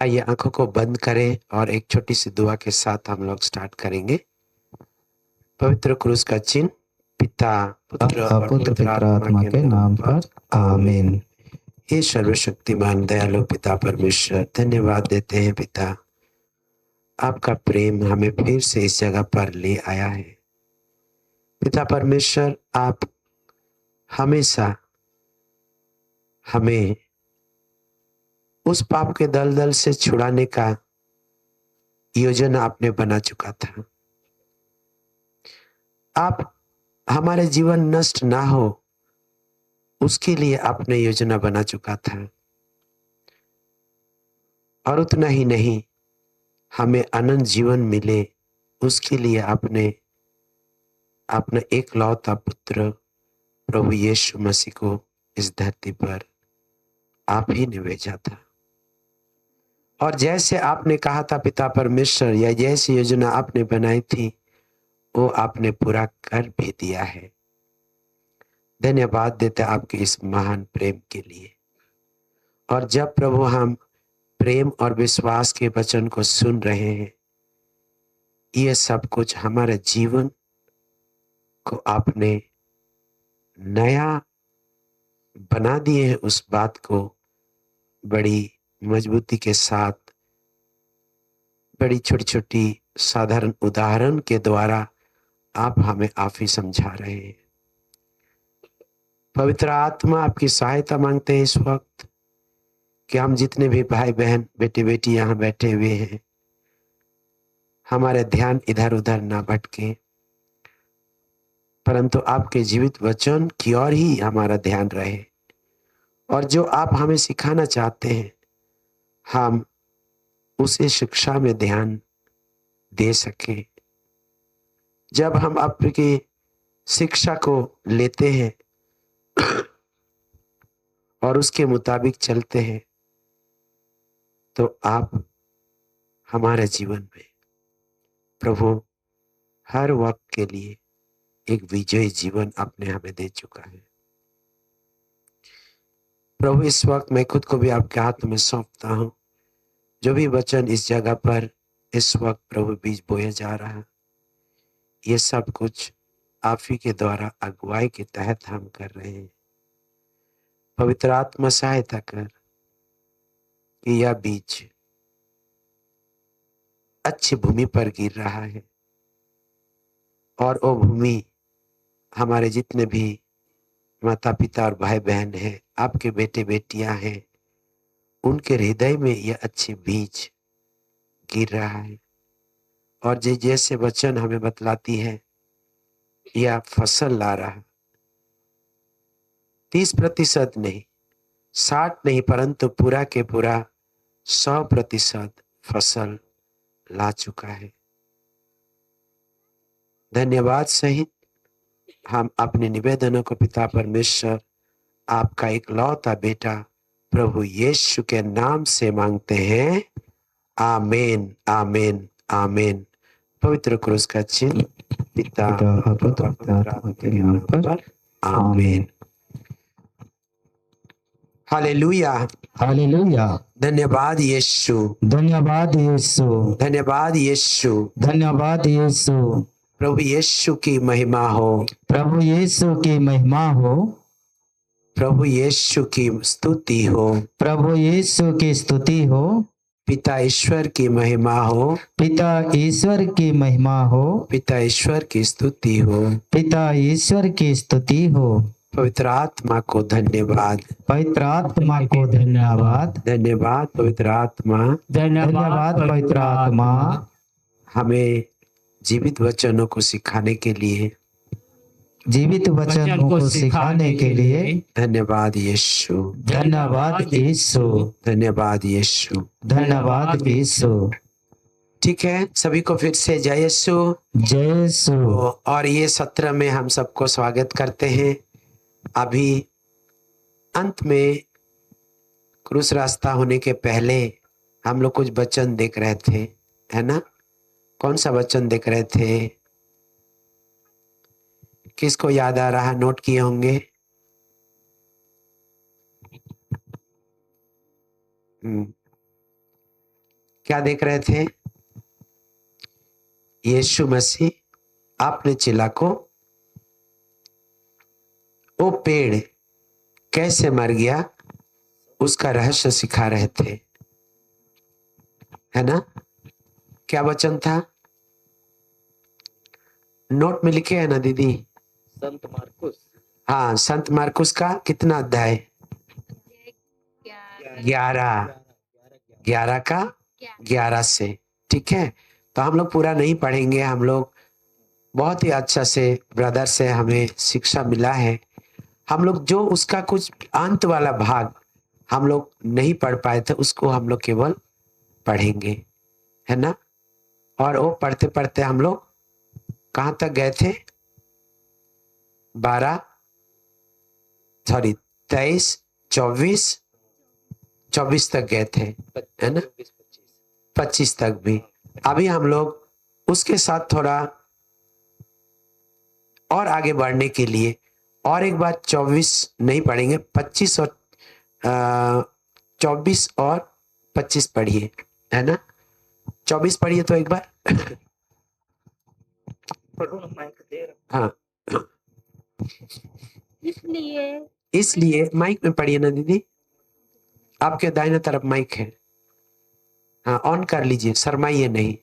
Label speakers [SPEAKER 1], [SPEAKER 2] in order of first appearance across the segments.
[SPEAKER 1] आइए आंखों को बंद करें और एक छोटी सी दुआ के साथ हम लोग स्टार्ट करेंगे। पवित्र क्रूस का चिन्ह पिता पुत्र और
[SPEAKER 2] पुत्र
[SPEAKER 1] पवित्र
[SPEAKER 2] पवित्र
[SPEAKER 1] आत्मा
[SPEAKER 2] आत्मा
[SPEAKER 1] के नाम पर आमीन।
[SPEAKER 2] आमीन।
[SPEAKER 1] हे सर्वशक्तिमान दयालु पिता परमेश्वर, धन्यवाद देते हैं पिता, आपका प्रेम हमें फिर से इस जगह पर ले आया है। पिता परमेश्वर, आप हमेशा हमें उस पाप के दलदल से छुड़ाने का योजना आपने बना चुका था। आप हमारे जीवन नष्ट ना हो उसके लिए आपने योजना बना चुका था, और उतना ही नहीं, हमें अनंत जीवन मिले उसके लिए आपने अपना एकलौता पुत्र प्रभु यीशु मसीह को इस धरती पर आप ही ने भेजा था। और जैसे आपने कहा था पिता परमेश्वर, या जैसी योजना आपने बनाई थी वो आपने पूरा कर भी दिया है। धन्यवाद देते आपके इस महान प्रेम के लिए। और जब प्रभु हम प्रेम और विश्वास के वचन को सुन रहे हैं, ये सब कुछ हमारे जीवन को आपने नया बना दिए हैं। उस बात को बड़ी मजबूती के साथ, बड़ी छोटी छोटी साधारण उदाहरण के द्वारा आप हमें आप ही समझा रहे हैं। पवित्र आत्मा, आपकी सहायता मांगते हैं इस वक्त कि हम जितने भी भाई बहन बेटे बेटी यहाँ बैठे हुए हैं, हमारे ध्यान इधर उधर ना भटके, परंतु आपके जीवित वचन की ओर ही हमारा ध्यान रहे। और जो आप हमें सिखाना चाहते हैं, हम उसे शिक्षा में ध्यान दे सके। जब हम आपकी शिक्षा को लेते हैं और उसके मुताबिक चलते हैं, तो आप हमारे जीवन में प्रभु हर वक्त के लिए एक विजयी जीवन आपने हमें दे चुका है। प्रभु, इस वक्त मैं खुद को भी आपके हाथ में सौंपता हूँ। जो भी वचन इस जगह पर इस वक्त प्रभु बीज बोया जा रहा है, ये सब कुछ आप ही के द्वारा अगुवाई के तहत हम कर रहे हैं। पवित्र आत्मा सहायता कर कि यह बीज अच्छी भूमि पर गिर रहा है, और वो भूमि हमारे जितने भी माता पिता और भाई बहन हैं, आपके बेटे बेटियां हैं, उनके हृदय में यह अच्छे बीज गिर रहा है। और जैसे वचन हमें बतलाती है, यह फसल ला रहा है। 30% नहीं, 60 नहीं, परंतु पूरा के पूरा 100% फसल ला चुका है। धन्यवाद सहित हम अपने निवेदनों को पिता परमेश्वर, आपका एक लौता बेटा प्रभु यीशु के नाम से मांगते हैं। आमीन, आमीन, आमीन। पवित्र क्रूस का चिन्ह पिता
[SPEAKER 2] पिता
[SPEAKER 1] पुत्र और
[SPEAKER 2] पवित्र
[SPEAKER 1] पवित्र
[SPEAKER 2] आत्मा
[SPEAKER 1] आत्मा
[SPEAKER 2] के
[SPEAKER 1] के
[SPEAKER 2] नाम
[SPEAKER 1] नाम
[SPEAKER 2] पर
[SPEAKER 1] पर आमीन।
[SPEAKER 2] आमीन।
[SPEAKER 1] हालेलुया।
[SPEAKER 2] हालेलुया।
[SPEAKER 1] धन्यवाद यीशु,
[SPEAKER 2] धन्यवाद यीशु।
[SPEAKER 1] धन्यवाद यीशु।
[SPEAKER 2] धन्यवाद यीशु।
[SPEAKER 1] प्रभु यीशु की महिमा हो,
[SPEAKER 2] प्रभु यीशु की महिमा हो,
[SPEAKER 1] प्रभु यीशु की स्तुति हो,
[SPEAKER 2] प्रभु यीशु की स्तुति हो,
[SPEAKER 1] पिता ईश्वर की महिमा हो,
[SPEAKER 2] पिता ईश्वर की महिमा हो,
[SPEAKER 1] पिता ईश्वर की स्तुति हो,
[SPEAKER 2] पिता ईश्वर की स्तुति हो।
[SPEAKER 1] पवित्र आत्मा को धन्यवाद,
[SPEAKER 2] पवित्र आत्मा को धन्यवाद,
[SPEAKER 1] धन्यवाद पवित्र आत्मा,
[SPEAKER 2] धन्यवाद पवित्र आत्मा,
[SPEAKER 1] हमें जीवित वचनों को सिखाने के लिए,
[SPEAKER 2] जीवित वचनों को सिखाने के लिए।
[SPEAKER 1] धन्यवाद यीशु,
[SPEAKER 2] धन्यवाद यीशु,
[SPEAKER 1] धन्यवाद यीशु,
[SPEAKER 2] धन्यवाद यीशु।
[SPEAKER 1] ठीक है, सभी को फिर से जय यीशु,
[SPEAKER 2] जय यीशु।
[SPEAKER 1] और ये सत्र में हम सबको स्वागत करते हैं। अभी अंत में क्रूस रास्ता होने के पहले हम लोग कुछ वचन देख रहे थे, है ना? कौन सा वचन देख रहे थे? किसको याद आ रहा? नोट किए होंगे। क्या देख रहे थे? यीशु मसीह अपने चेला को वो पेड़ कैसे मर गया उसका रहस्य सिखा रहे थे, है ना? क्या वचन था? नोट में लिखे है ना दीदी?
[SPEAKER 2] संत मार्कुस।
[SPEAKER 1] हाँ, संत मार्कुस का कितना अध्याय? 11 का 11 से। ठीक है, तो हम लोग पूरा नहीं पढ़ेंगे। हम लोग बहुत ही अच्छा से ब्रदर से हमें शिक्षा मिला है। हम लोग जो उसका कुछ अंत वाला भाग हम लोग नहीं पढ़ पाए थे उसको हम लोग केवल पढ़ेंगे, है ना? और वो पढ़ते पढ़ते हम लोग कहाँ तक गए थे? 23, 24 तक गए थे, है ना? 25 तक भी। अभी हम लोग उसके साथ थोड़ा और आगे बढ़ने के लिए और एक बार 24 नहीं पढ़ेंगे, 25 और 24 और 25 पढ़िए, है ना? 24 पढ़िए तो एक बार। हाँ, इसलिए माइक में पढ़िए ना दीदी, आपके दाहिने तरफ माइक है। हाँ, ऑन कर लीजिए, शर्माइए नहीं।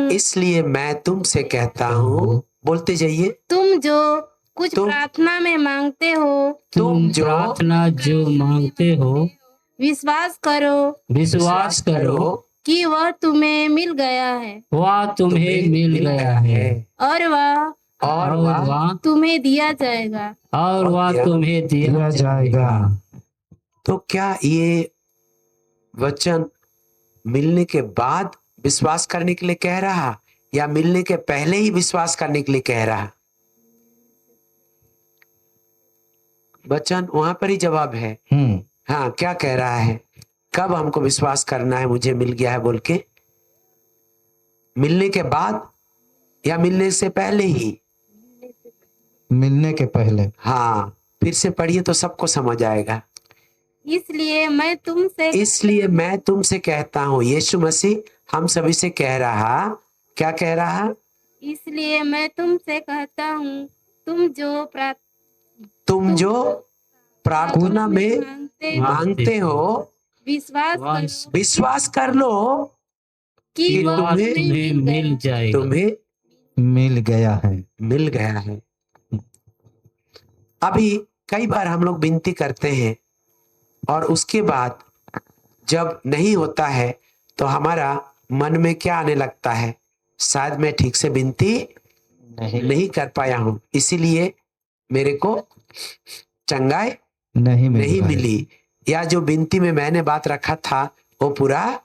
[SPEAKER 3] इसलिए मैं तुमसे कहता हूँ,
[SPEAKER 1] बोलते जाइए।
[SPEAKER 3] तुम जो कुछ
[SPEAKER 1] तुम-
[SPEAKER 3] प्रार्थना में मांगते हो,
[SPEAKER 1] तुम जो
[SPEAKER 2] प्रार्थना जो मांगते हो
[SPEAKER 3] विश्वास करो कि वह तुम्हें मिल गया है
[SPEAKER 2] वह तुम्हें मिल गया है
[SPEAKER 3] और वह
[SPEAKER 1] और
[SPEAKER 2] वह
[SPEAKER 3] तुम्हें दिया जाएगा।
[SPEAKER 2] और वह तुम्हें दिया जाएगा।
[SPEAKER 1] तो क्या ये वचन मिलने के बाद विश्वास करने के लिए कह रहा या मिलने के पहले ही विश्वास करने के लिए कह रहा? वचन वहां पर ही जवाब है। हाँ, क्या कह रहा है? कब हमको विश्वास करना है मुझे मिल गया है बोल के? मिलने के बाद या मिलने से पहले ही?
[SPEAKER 2] मिलने के पहले।
[SPEAKER 1] हाँ, फिर से पढ़िए तो सबको समझ आएगा।
[SPEAKER 3] इसलिए मैं
[SPEAKER 1] तुमसे कहता हूँ, यीशु मसीह हम सभी से कह रहा, क्या कह रहा?
[SPEAKER 3] इसलिए मैं तुमसे कहता हूँ, तुम जो
[SPEAKER 1] प्रार्थना में मांगते हो विश्वास कर लो
[SPEAKER 3] कि
[SPEAKER 1] कि
[SPEAKER 3] वह
[SPEAKER 2] तुम्हें मिल जाएगा।
[SPEAKER 1] तुम्हें
[SPEAKER 2] मिल गया है।
[SPEAKER 1] अभी कई बार हम लोग विनती करते हैं और उसके बाद जब नहीं होता है तो हमारा मन में क्या आने लगता है? शायद मैं ठीक से विनती नहीं कर पाया हूं, इसीलिए मेरे को चंगाई नहीं मिली, या जो विनती में मैंने बात रखा था वो पूरा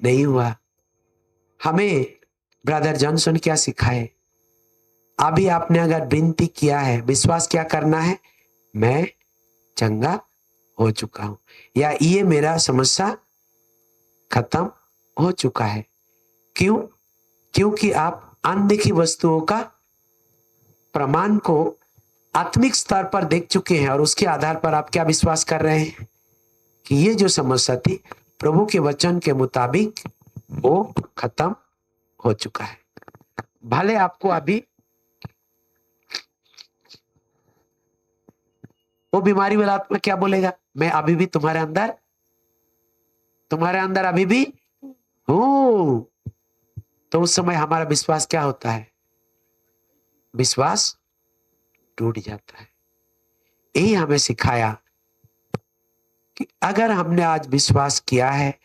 [SPEAKER 1] नहीं हुआ। हमें ब्रदर जॉनसन क्या सिखाए? अभी आपने अगर विनती किया है, विश्वास क्या करना है? मैं चंगा हो चुका हूं, या ये मेरा समस्या खत्म हो चुका है। क्यों? क्योंकि आप अनदेखी वस्तुओं का प्रमाण को आत्मिक स्तर पर देख चुके हैं और उसके आधार पर आप क्या विश्वास कर रहे हैं कि ये जो समस्या थी प्रभु के वचन के मुताबिक वो खत्म हो चुका है। भले आपको अभी वो बीमारी वाला आत्मा क्या बोलेगा? मैं अभी भी तुम्हारे अंदर अभी भी हूं। तो उस समय हमारा विश्वास क्या होता है? विश्वास टूट जाता है। यही हमें सिखाया कि अगर हमने आज विश्वास किया है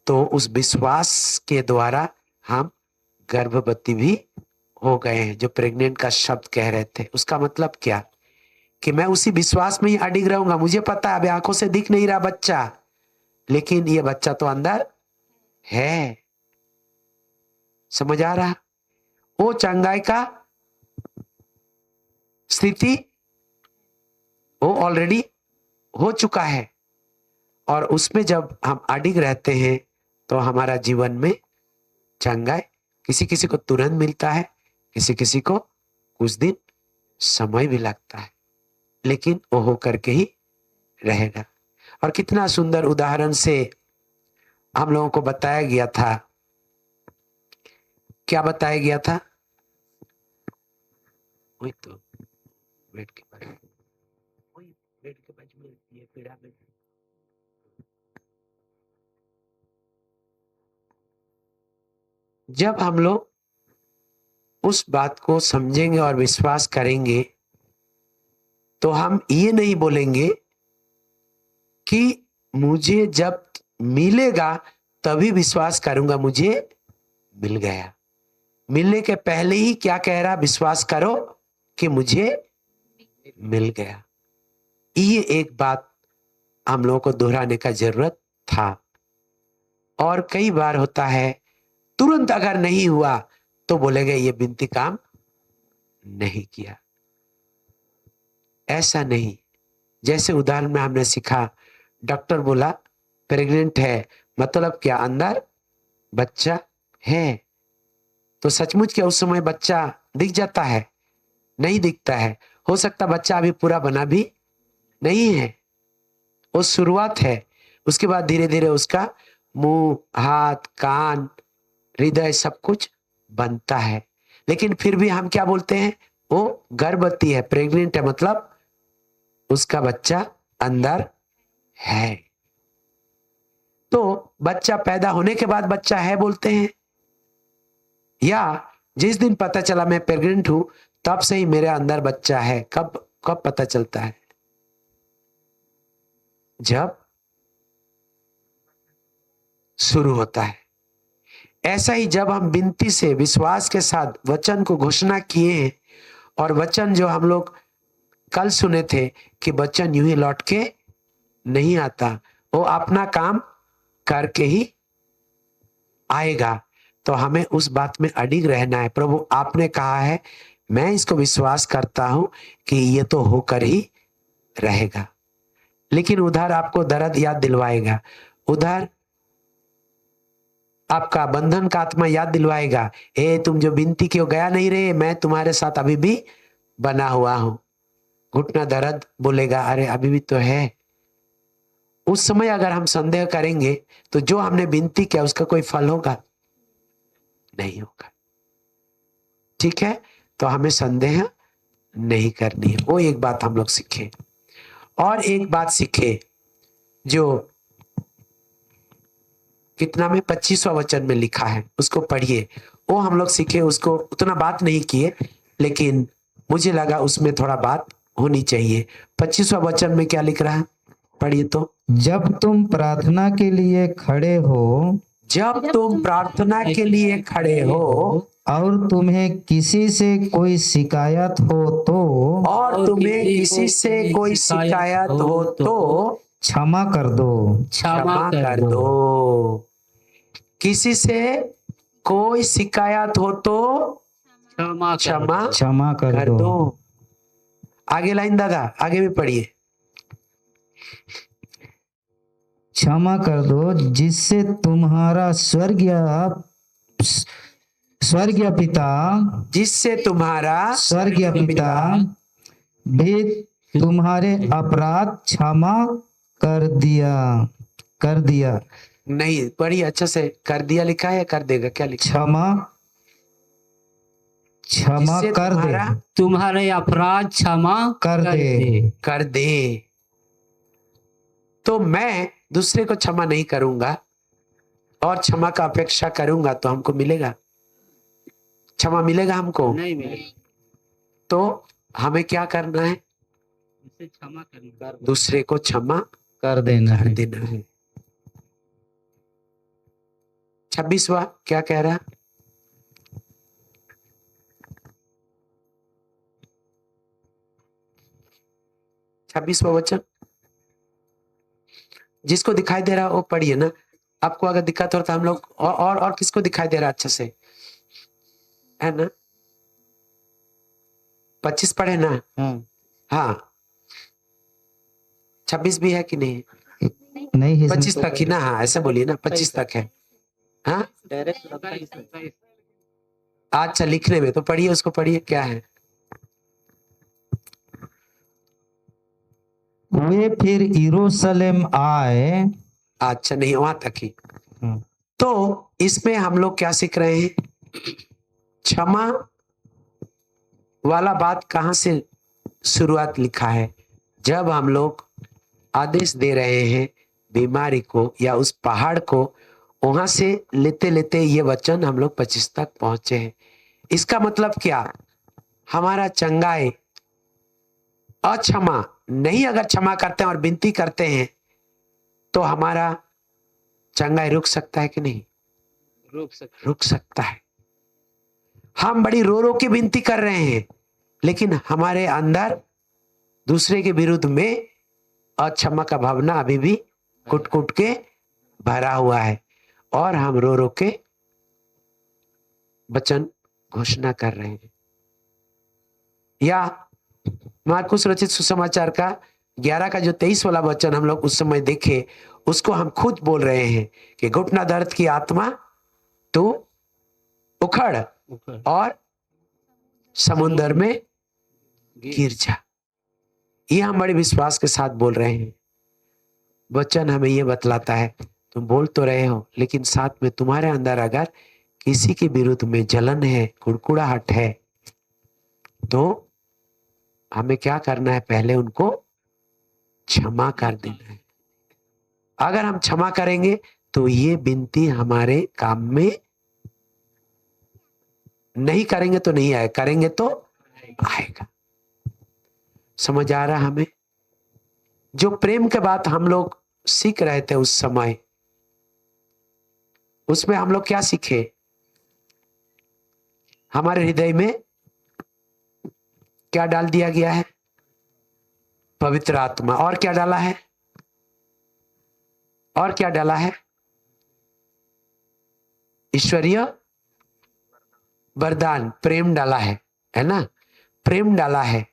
[SPEAKER 1] तो उस विश्वास के द्वारा हम गर्भवती भी हो गए हैं। जो प्रेग्नेंट का शब्द कह रहे थे उसका मतलब क्या? कि मैं उसी विश्वास में ही अडिग रहूंगा। मुझे पता है अभी आंखों से दिख नहीं रहा बच्चा, लेकिन ये बच्चा तो अंदर है। समझ आ रहा? वो चंगाई का स्थिति वो ऑलरेडी हो चुका है और उसमें जब हम अडिग रहते हैं तो हमारा जीवन में चंगाई किसी किसी को तुरंत मिलता है, किसी किसी को कुछ दिन समय भी लगता है, लेकिन वो होकर के ही रहेगा। और कितना सुंदर उदाहरण से हम लोगों को बताया गया था। क्या बताया गया था? वही तो बेड के बाजू में, वही बेड के बाजू में ये पीड़ा में। जब हम लोग उस बात को समझेंगे और विश्वास करेंगे तो हम ये नहीं बोलेंगे कि मुझे जब मिलेगा तभी विश्वास करूंगा मुझे मिल गया। मिलने के पहले ही क्या कह रहा? विश्वास करो कि मुझे मिल गया। ये एक बात हम लोगों को दोहराने का जरूरत था। और कई बार होता है तुरंत अगर नहीं हुआ तो बोलेंगे ये बिनती काम नहीं किया। ऐसा नहीं। जैसे उदाहरण में हमने सीखा, डॉक्टर बोला प्रेग्नेंट है, मतलब क्या अंदर बच्चा है। तो सचमुच क्या उस समय बच्चा दिख जाता है? नहीं दिखता है। हो सकता बच्चा अभी पूरा बना भी नहीं है, वो शुरुआत है। उसके बाद धीरे धीरे उसका मुंह, हाथ, कान, हृदय सब कुछ बनता है। लेकिन फिर भी हम क्या बोलते हैं? वो गर्भवती है, प्रेग्नेंट है, मतलब उसका बच्चा अंदर है। तो बच्चा पैदा होने के बाद बच्चा है बोलते हैं, या जिस दिन पता चला मैं प्रेग्नेंट हूं तब से ही मेरे अंदर बच्चा है? कब कब पता चलता है? जब शुरू होता है। ऐसा ही जब हम विनती से विश्वास के साथ वचन को घोषणा किए हैं, और वचन जो हम लोग कल सुने थे कि वचन यूं ही लौट के नहीं आता, वो अपना काम करके ही आएगा। तो हमें उस बात में अडिग रहना है। प्रभु आपने कहा है, मैं इसको विश्वास करता हूं कि ये तो होकर ही रहेगा। लेकिन उधर आपको दर्द याद दिलवाएगा, उधर आपका बंधन का आत्मा याद दिलवाएगा, ए तुम जो विनती क्यों गया नहीं रहे, मैं तुम्हारे साथ अभी भी बना हुआ हूं। घुटना दर्द बोलेगा, अरे अभी भी तो है। उस समय अगर हम संदेह करेंगे तो जो हमने विनती किया उसका कोई फल होगा? नहीं होगा। ठीक है, तो हमें संदेह नहीं करनी है। वो एक बात हम लोग सीखे। और एक बात सीखे जो कितना में 25वां वचन में लिखा है, उसको पढ़िए। वो हम लोग सीखे, उसको उतना बात नहीं किए, लेकिन मुझे लगा उसमें थोड़ा बात होनी चाहिए। 25वां वचन में क्या लिख रहा है? पढ़िए तो।
[SPEAKER 2] जब तुम प्रार्थना के लिए खड़े हो,
[SPEAKER 1] जब तुम प्रार्थना के लिए खड़े हो
[SPEAKER 2] और तुम्हें किसी से कोई शिकायत हो तो,
[SPEAKER 1] और तुम्हें किसी से कोई शिकायत हो तो
[SPEAKER 2] क्षमा कर दो।
[SPEAKER 1] क्षमा कर दो। किसी से कोई शिकायत हो तो क्षमा कर दो। आगे लाइन दादा, आगे भी पढ़िए।
[SPEAKER 2] क्षमा कर दो, जिससे तुम्हारा स्वर्गीय पिता भी तुम्हारे अपराध क्षमा कर दिया।
[SPEAKER 1] नहीं पढ़िए अच्छा से। कर दिया लिखा है या कर देगा? क्या लिखा?
[SPEAKER 2] क्षमा कर दे,
[SPEAKER 4] तुम्हारे अपराध क्षमा
[SPEAKER 2] कर दे।
[SPEAKER 1] तो मैं दूसरे को क्षमा नहीं करूंगा और क्षमा का अपेक्षा करूंगा तो हमको मिलेगा? क्षमा मिलेगा हमको?
[SPEAKER 4] नहीं मिलेगा।
[SPEAKER 1] तो हमें क्या करना है?
[SPEAKER 4] क्षमा करना,
[SPEAKER 1] दूसरे को क्षमा
[SPEAKER 2] कर देना है।
[SPEAKER 1] 26वां क्या कह रहा? छब्बीसवां वचन जिसको दिखाई दे रहा वो पढ़िए ना। आपको अगर दिक्कत हो तो हम लोग और किसको दिखाई दे रहा अच्छा से, है ना? 25 पढ़े ना? हाँ 26 भी है कि नहीं?
[SPEAKER 2] नहीं
[SPEAKER 1] 25 तक ही ना? हाँ ऐसे बोलिए ना, 25 तक है। हाँ अच्छा लिखने में तो पढ़िए, उसको पढ़िए क्या है।
[SPEAKER 2] वे फिर यरूशलेम आए।
[SPEAKER 1] अच्छा नहीं, वहां तक ही।
[SPEAKER 2] हम्म,
[SPEAKER 1] तो इसमें हम लोग क्या सीख रहे हैं? क्षमा वाला बात कहां से शुरुआत लिखा है? जब हम लोग आदेश दे रहे हैं बीमारी को या उस पहाड़ को, वहां से लेते लेते ये वचन हम लोग 25 तक पहुंचे हैं। इसका मतलब क्या? हमारा चंगाई अक्षमा नहीं, अगर क्षमा करते हैं और विनती करते हैं तो हमारा चंगाई रुक सकता है कि नहीं? रुक सकता है। हम बड़ी रो रो के विनती कर रहे हैं, लेकिन हमारे अंदर दूसरे के विरुद्ध में अक्षमा का भावना अभी भी कुट कुट के भरा हुआ है, और हम रो रो के वचन घोषणा कर रहे हैं। या मार्कुस रचित सुसमाचार का 11 का जो 23 वाला वचन हम लोग उस समय देखे, उसको हम खुद बोल रहे हैं कि घुटना दर्द की आत्मा तू उखड़ और समुद्र में गिर जा। ये हम बड़े विश्वास के साथ बोल रहे हैं। वचन हमें ये बतलाता है, तुम बोल तो रहे हो, लेकिन साथ में तुम्हारे अंदर अगर किसी के विरुद्ध में जलन है, कुड़कुड़ाहट है, तो हमें क्या करना है? पहले उनको क्षमा कर देना है। अगर हम क्षमा करेंगे तो ये विनती हमारे काम में, नहीं करेंगे तो नहीं आएगा, करेंगे तो आएगा। समझ आ रहा हमें? जो प्रेम के बात हम लोग सीख रहे थे उस समय, उसमें हम लोग क्या सीखे? हमारे हृदय में क्या डाल दिया गया है? पवित्र आत्मा। और क्या डाला है? और क्या डाला है? ईश्वरीय वरदान, प्रेम डाला है ना? प्रेम डाला है।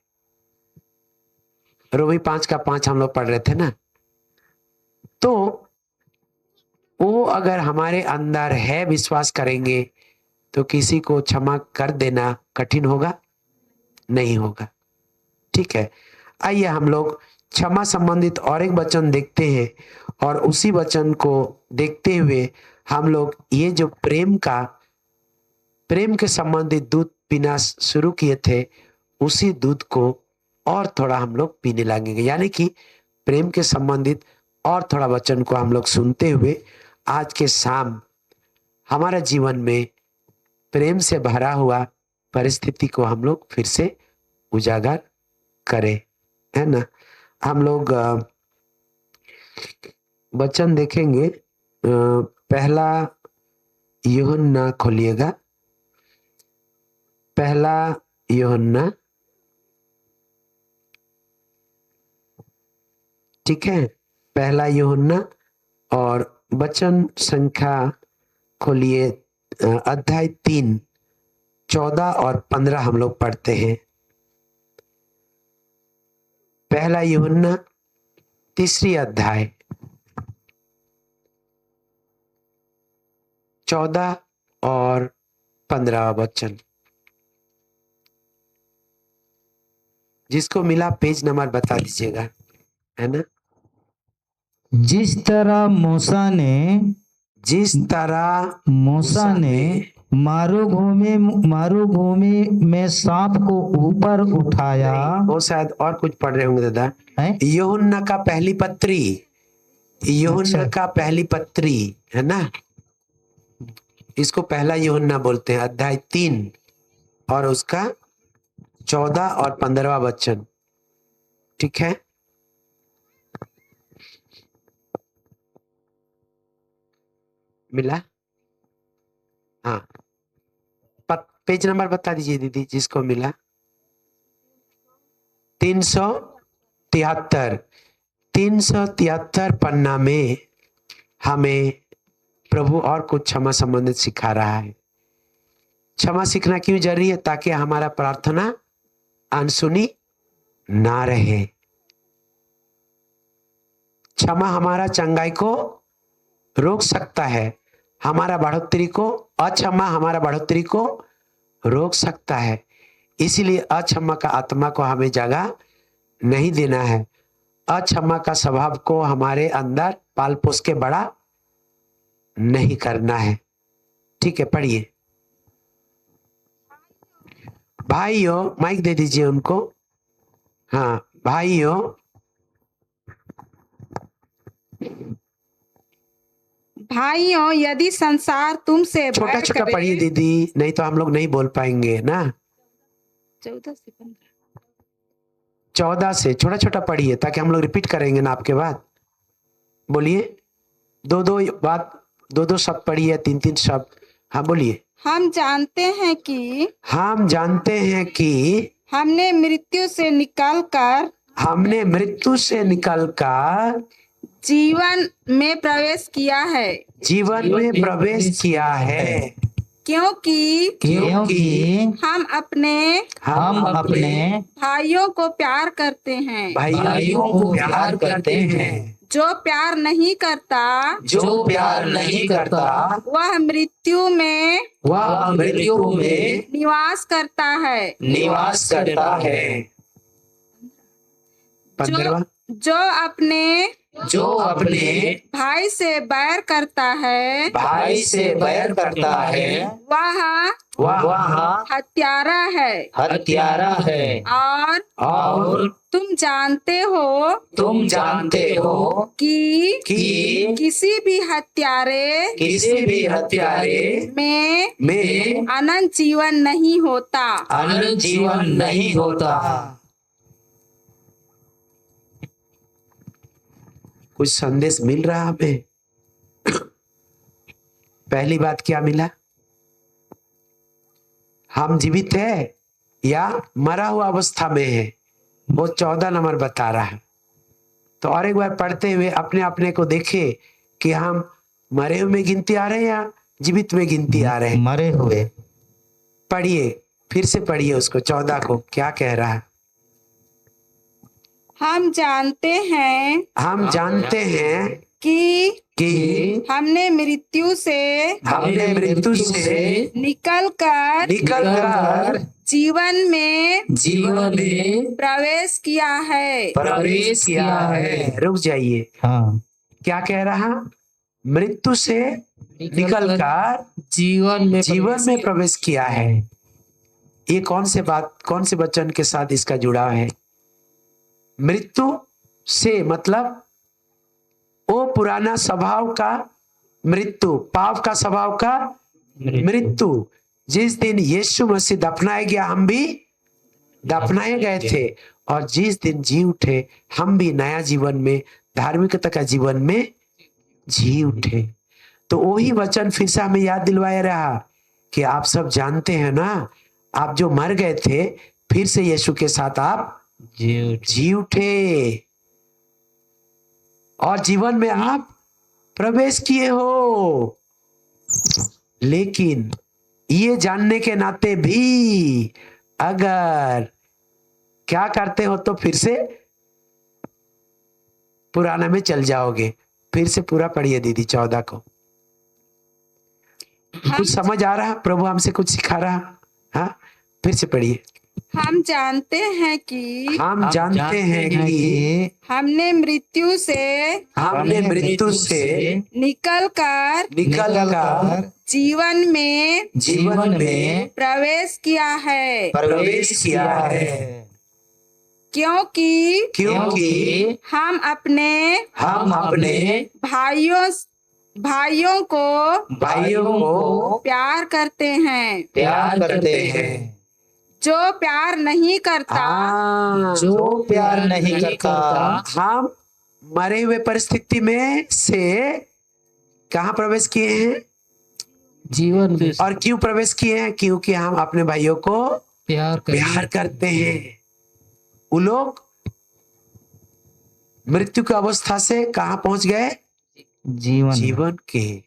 [SPEAKER 1] रोमी 5 का 5 हम लोग पढ़ रहे थे ना। तो वो अगर हमारे अंदर है, विश्वास करेंगे तो किसी को क्षमा कर देना कठिन होगा? नहीं होगा। ठीक है, आइए हम लोग क्षमा संबंधित और एक वचन देखते हैं, और उसी वचन को देखते हुए हम लोग ये जो प्रेम के संबंधित दूध पीना शुरू किए थे, उसी दूध को और थोड़ा हम लोग पीने लगेंगे। यानी कि प्रेम के संबंधित और थोड़ा वचन को हम लोग सुनते हुए आज के शाम हमारा जीवन में प्रेम से भरा हुआ परिस्थिति को हम लोग फिर से उजागर करें, है ना? हम लोग वचन देखेंगे। पहला यूहन्ना खोलिएगा, पहला यूहन्ना, ठीक है? पहला यूहन्ना और वचन संख्या खोलिए, अध्याय 3, 14 और 15 हम लोग पढ़ते हैं। पहला यूहन्ना 3 अध्याय 14 और 15 वचन। जिसको मिला पेज नंबर बता दीजिएगा, है ना?
[SPEAKER 2] जिस तरह मूसा ने मारुभूमि में सांप को ऊपर उठाया।
[SPEAKER 1] वो शायद और कुछ पढ़ रहे होंगे दादा।
[SPEAKER 2] है?
[SPEAKER 1] यूहन्ना का पहली पत्री, यूहन्ना
[SPEAKER 2] अच्छा।
[SPEAKER 1] का पहली पत्री, है ना? इसको पहला यूहन्ना बोलते हैं, अध्याय 3 और उसका 14 और 15वां वचन। ठीक है, मिला? हाँ, पेज नंबर बता दीजिए दीदी, जिसको मिला। 373 पन्ना में हमें प्रभु और कुछ क्षमा संबंधित सिखा रहा है। क्षमा सीखना क्यों जरूरी है? ताकि हमारा प्रार्थना अनसुनी ना रहे। क्षमा हमारा चंगाई को रोक सकता है, हमारा बढ़ोतरी को, अक्षमा हमारा बढ़ोतरी को रोक सकता है। इसीलिए अक्षमा का आत्मा को हमें जगह नहीं देना है। अक्षमा का स्वभाव को हमारे अंदर पाल पोस के बड़ा नहीं करना है। ठीक है, पढ़िए। भाइयों, माइक दे दीजिए उनको। हाँ भाइयों,
[SPEAKER 5] भाइयों, यदि संसार तुमसे
[SPEAKER 1] छोटा
[SPEAKER 5] बैर
[SPEAKER 1] छोटा
[SPEAKER 5] करे,
[SPEAKER 1] पढ़िए दीदी, नहीं तो हम लोग नहीं बोल पाएंगे ना।
[SPEAKER 5] 14 से 15।
[SPEAKER 1] 14 से छोटा छोटा पढ़िए ताकि हम लोग रिपीट करेंगे ना आपके बाद। बोलिए, दो दो बात, दो दो शब्द पढ़िए, तीन तीन शब्द। हाँ बोलिए।
[SPEAKER 5] हम जानते हैं कि
[SPEAKER 1] हम जानते हैं कि
[SPEAKER 5] हमने मृत्यु से निकलकर
[SPEAKER 1] हमने मृत्यु से निकलकर
[SPEAKER 5] जीवन में प्रवेश किया है,
[SPEAKER 1] जीवन में प्रवेश किया है,
[SPEAKER 5] क्योंकि
[SPEAKER 2] क्योंकि
[SPEAKER 5] हम
[SPEAKER 2] हम अपने
[SPEAKER 5] भाइयों को प्यार करते हैं।
[SPEAKER 1] भाइयों को प्यार करते हैं।
[SPEAKER 5] जो प्यार नहीं करता
[SPEAKER 1] जो प्यार नहीं करता
[SPEAKER 5] वह मृत्यु में
[SPEAKER 1] वह मृत्यु में
[SPEAKER 5] निवास करता है।
[SPEAKER 1] निवास करता है। 15वां,
[SPEAKER 5] जो अपने भाई से बैर करता है
[SPEAKER 1] भाई से बैर करता है
[SPEAKER 5] वह हत्यारा है। और तुम जानते हो कि किसी भी हत्यारे में अनंत जीवन नहीं होता।
[SPEAKER 1] अनंत जीवन नहीं होता। कुछ संदेश मिल रहा हमें? पहली बात क्या मिला? हम जीवित है या मरा हुआ अवस्था में है, वो 14 नंबर बता रहा है। तो और एक बार पढ़ते हुए अपने अपने को देखे कि हम मरे हुए में गिनती आ रहे हैं या जीवित में गिनती आ रहे हैं।
[SPEAKER 2] मरे हुए।
[SPEAKER 1] पढ़िए, फिर से पढ़िए उसको, 14 को क्या कह रहा है।
[SPEAKER 5] हम जानते हैं
[SPEAKER 1] कि
[SPEAKER 5] हमने मृत्यु से निकलकर जीवन में प्रवेश किया है।
[SPEAKER 1] रुक जाइए।
[SPEAKER 2] हाँ,
[SPEAKER 1] क्या कह रहा? मृत्यु से निकलकर
[SPEAKER 4] जीवन में
[SPEAKER 1] प्रवेश किया है। ये कौन से वचन के साथ इसका जुड़ाव है? मृत्यु से मतलब वो पुराना स्वभाव का मृत्यु, पाप का स्वभाव का मृत्यु। जिस दिन यीशु मसीह दफनाया गया, हम भी दफनाए गए थे, और जिस दिन जी उठे हम भी नया जीवन में, धार्मिकता का जीवन में जी उठे। तो वही वचन फिर से हमें याद दिलवाया रहा कि आप सब जानते हैं ना, आप जो मर गए थे फिर से यीशु के साथ आप जी उठे और जीवन में आप प्रवेश किए हो। लेकिन ये जानने के नाते भी अगर क्या करते हो तो फिर से पुराना में चल जाओगे। फिर से पूरा पढ़िए दीदी 14 को। कुछ समझ आ रहा? प्रभु हमसे कुछ सिखा रहा? हाँ, फिर से पढ़िए।
[SPEAKER 5] हम जानते हैं कि हमने मृत्यु से निकलकर जीवन में प्रवेश किया है। क्योंकि हम अपने भाइयों को प्यार करते हैं। जो प्यार नहीं करता
[SPEAKER 1] हम मरे हुए परिस्थिति में से कहाँ प्रवेश किए हैं?
[SPEAKER 4] जीवन में।
[SPEAKER 1] और क्यों प्रवेश किए हैं? क्योंकि हम अपने भाइयों को प्यार करते हैं। वो लोग मृत्यु की अवस्था से कहाँ पहुंच गए? जीवन के,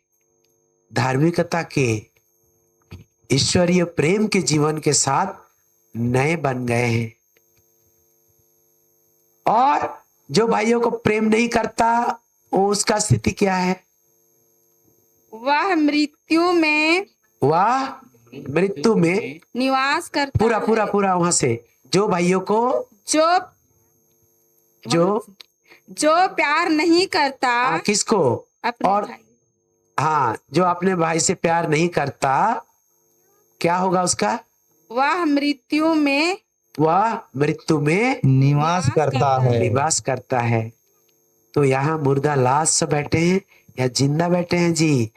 [SPEAKER 1] धार्मिकता के, ईश्वरीय प्रेम के जीवन के साथ नए बन गए हैं। और जो भाइयों को प्रेम नहीं करता, वो उसका स्थिति क्या है?
[SPEAKER 5] वह मृत्यु में निवास करता है।
[SPEAKER 1] पूरा वहां से। जो भाइयों को
[SPEAKER 5] जो प्यार नहीं करता
[SPEAKER 1] किसको?
[SPEAKER 5] अपने
[SPEAKER 1] और
[SPEAKER 5] भाई,
[SPEAKER 1] हाँ, जो अपने भाई से प्यार नहीं करता, क्या होगा उसका?
[SPEAKER 5] वह मृत्यु में
[SPEAKER 1] वह मृत्यु में
[SPEAKER 2] निवास करता है।
[SPEAKER 1] निवास करता है। तो यहाँ मुर्दा लाश से बैठे हैं या जिंदा बैठे हैं जी?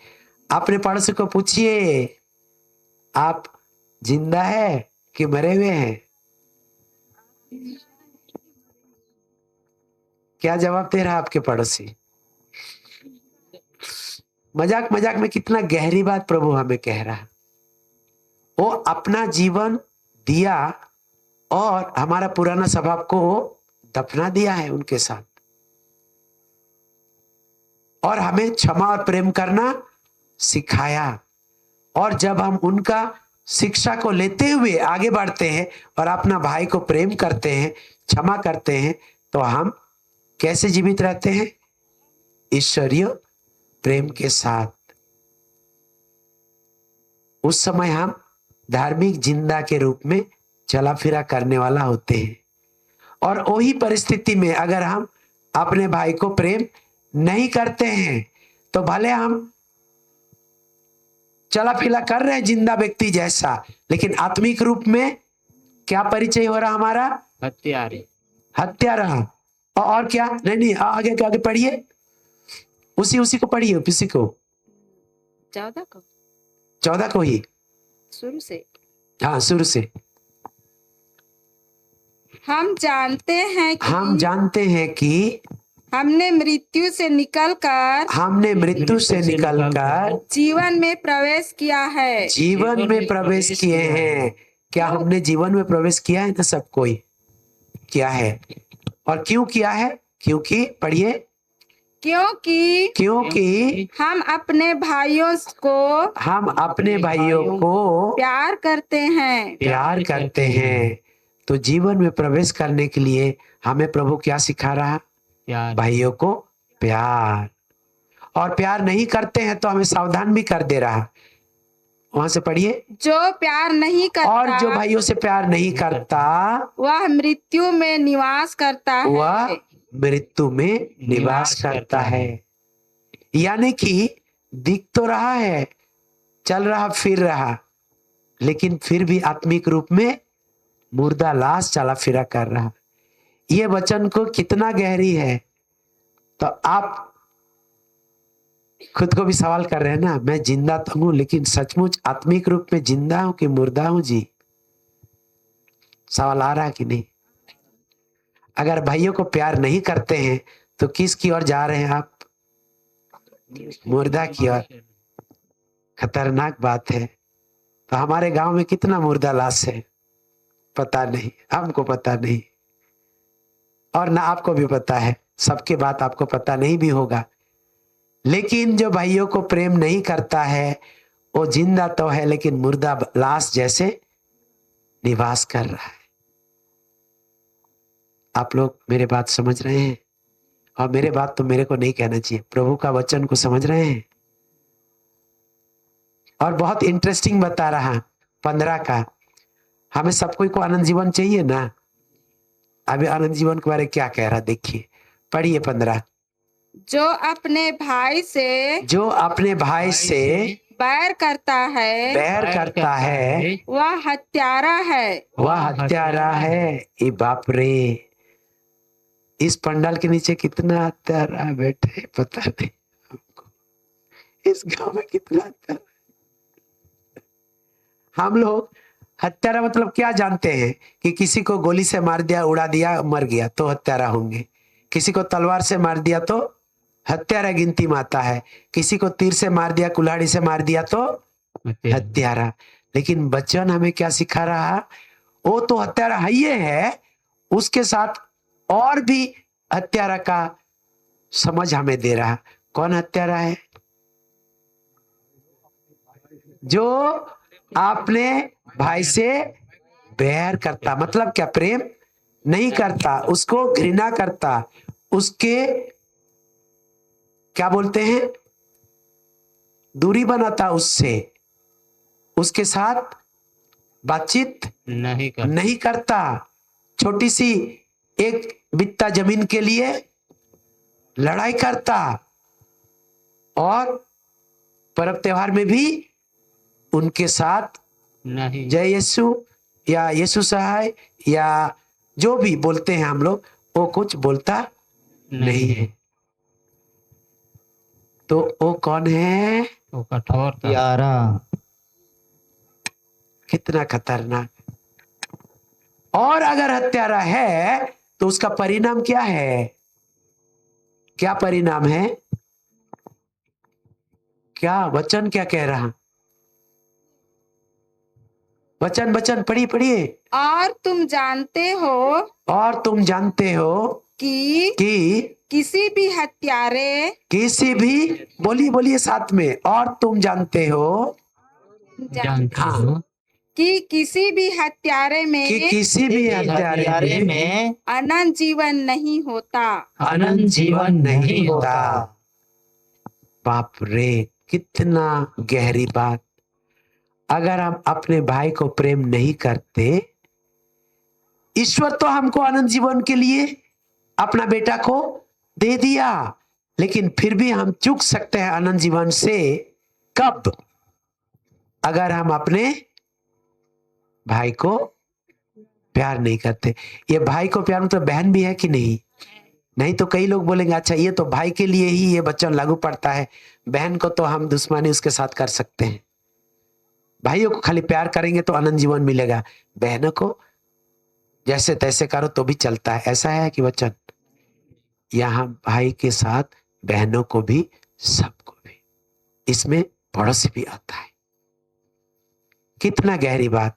[SPEAKER 1] अपने पड़ोसी को पूछिए, आप जिंदा है कि मरे हुए हैं? क्या जवाब दे रहा है आपके पड़ोसी? मजाक मजाक में कितना गहरी बात प्रभु हमें कह रहा है। वो अपना जीवन दिया और हमारा पुराना स्वभाव को दफना दिया है उनके साथ, और हमें क्षमा और प्रेम करना सिखाया। और जब हम उनका शिक्षा को लेते हुए आगे बढ़ते हैं और अपना भाई को प्रेम करते हैं, क्षमा करते हैं, तो हम कैसे जीवित रहते हैं? ईश्वरीय प्रेम के साथ। उस समय हम धार्मिक जिंदा के रूप में चला फिरा करने वाला होते हैं। और वही परिस्थिति में अगर हम अपने भाई को प्रेम नहीं करते हैं, तो भले हम चला फिरा कर रहे हैं जिंदा व्यक्ति जैसा, लेकिन आत्मिक रूप में क्या परिचय हो रहा हमारा?
[SPEAKER 4] हत्यारे।
[SPEAKER 1] हत्यारा। और क्या? नहीं, आगे आगे पढ़िए, उसी को पढ़िए, उसी को 14 को ही
[SPEAKER 5] शुरू से।
[SPEAKER 1] हाँ, शुरू से।
[SPEAKER 5] हम जानते हैं कि हमने मृत्यु से निकलकर जीवन में प्रवेश किया है।
[SPEAKER 1] जीवन में प्रवेश किए हैं। क्या हमने जीवन में प्रवेश किया है? ना सब कोई किया है। और क्यों किया है? क्योंकि पढ़िए, क्योंकि
[SPEAKER 5] हम अपने भाइयों को प्यार करते हैं।
[SPEAKER 1] तो जीवन में प्रवेश करने के लिए हमें प्रभु क्या सिखा रहा? भाइयों को प्यार। और प्यार नहीं करते हैं तो हमें सावधान भी कर दे रहा। वहां से पढ़िए,
[SPEAKER 5] जो प्यार नहीं करता
[SPEAKER 1] और जो भाइयों से प्यार नहीं करता
[SPEAKER 5] वह मृत्यु में निवास करता है।
[SPEAKER 1] वह मृत्यु में निवास करता है। यानी कि दिख तो रहा है, चल रहा फिर रहा, लेकिन फिर भी आत्मिक रूप में मुर्दा लाश चला फिरा कर रहा। ये वचन को कितना गहरी है, तो आप खुद को भी सवाल कर रहे हैं ना, मैं जिंदा तो हूं, लेकिन सचमुच आत्मिक रूप में जिंदा हूं कि मुर्दा हूं जी? सवाल आ रहा है कि नहीं? अगर भाइयों को प्यार नहीं करते हैं तो किस की ओर जा रहे हैं आप? मुर्दा की ओर। खतरनाक बात है। तो हमारे गांव में कितना मुर्दा लाश है पता नहीं, हमको पता नहीं, और ना आपको भी पता है। सबके बात आपको पता नहीं भी होगा, लेकिन जो भाइयों को प्रेम नहीं करता है वो जिंदा तो है, लेकिन मुर्दा लाश जैसे निवास कर रहा है। आप लोग मेरे बात समझ रहे हैं? और मेरे बात तो मेरे को नहीं कहना चाहिए, प्रभु का वचन को समझ रहे हैं? और बहुत इंटरेस्टिंग बता रहा 15 का। हमें सब कोई को आनंद जीवन चाहिए ना। अभी आनंद जीवन के बारे में क्या कह रहा देखिए, पढ़िए 15।
[SPEAKER 5] जो अपने भाई से बैर करता है वह हत्यारा है।
[SPEAKER 1] ये बाप रे, इस पंडाल के नीचे कितना हत्यारा बैठे पता नहीं हमको। इस गांव में कितना हत्यारा। हम लोग हत्यारा मतलब क्या जानते हैं? कि किसी को गोली से मार दिया, उड़ा दिया, मर गया तो हत्यारा होंगे। किसी को तलवार से मार दिया तो हत्यारा गिनती में आता है। किसी को तीर से मार दिया, कुल्हाड़ी से मार दिया तो हत्यारा। लेकिन बच्चन हमें क्या सिखा रहा? वो तो हत्यारा है ही है, उसके साथ और भी हत्यारा का समझ हमें दे रहा। कौन हत्यारा है? जो अपने भाई से बैर करता, मतलब क्या? प्रेम नहीं करता, उसको घृणा करता, उसके क्या बोलते हैं, दूरी बनाता, उसके साथ बातचीत नहीं करता। छोटी सी एक बित्ता जमीन के लिए लड़ाई करता, और पर्व त्योहार में भी उनके साथ
[SPEAKER 4] नहीं।
[SPEAKER 1] जय यीशु या यीशु सहाय या जो भी बोलते हैं हम लोग, वो कुछ बोलता नहीं है। तो वो कौन है?
[SPEAKER 4] वो कठोर था।
[SPEAKER 2] हत्यारा।
[SPEAKER 1] कितना खतरनाक। और अगर हत्यारा है तो उसका परिणाम क्या है? क्या परिणाम है? क्या वचन क्या कह रहा? वचन वचन पढ़िए पढ़िए।
[SPEAKER 5] और तुम जानते हो
[SPEAKER 1] और तुम जानते हो कि
[SPEAKER 5] किसी भी हत्यारे,
[SPEAKER 1] किसी भी, बोलिए बोलिए साथ में, और तुम जानते हो
[SPEAKER 4] जानते
[SPEAKER 1] हाँ।
[SPEAKER 4] हो
[SPEAKER 5] कि किसी भी हत्यारे
[SPEAKER 1] कि
[SPEAKER 5] में
[SPEAKER 1] किसी भी
[SPEAKER 2] हत्यारे
[SPEAKER 1] हत्यारे में
[SPEAKER 2] में
[SPEAKER 5] अनंत जीवन नहीं होता।
[SPEAKER 1] अनंत जीवन नहीं होता। बाप रे, कितना गहरी बात। अगर हम अपने भाई को प्रेम नहीं करते, ईश्वर तो हमको अनंत जीवन के लिए अपना बेटा को दे दिया, लेकिन फिर भी हम चूक सकते हैं अनंत जीवन से। कब? अगर हम अपने भाई को प्यार नहीं करते। ये भाई को प्यार मतलब बहन भी है कि नहीं? नहीं तो कई लोग बोलेंगे अच्छा ये तो भाई के लिए ही ये वचन लागू पड़ता है, बहन को तो हम दुश्मनी उसके साथ कर सकते हैं। भाइयों को खाली प्यार करेंगे तो अनंत जीवन मिलेगा, बहनों को जैसे तैसे करो तो भी चलता है। ऐसा है कि वचन? यहाँ भाई के साथ बहनों को भी, सबको भी, इसमें पड़ोसी भी आता है। कितना गहरी बात।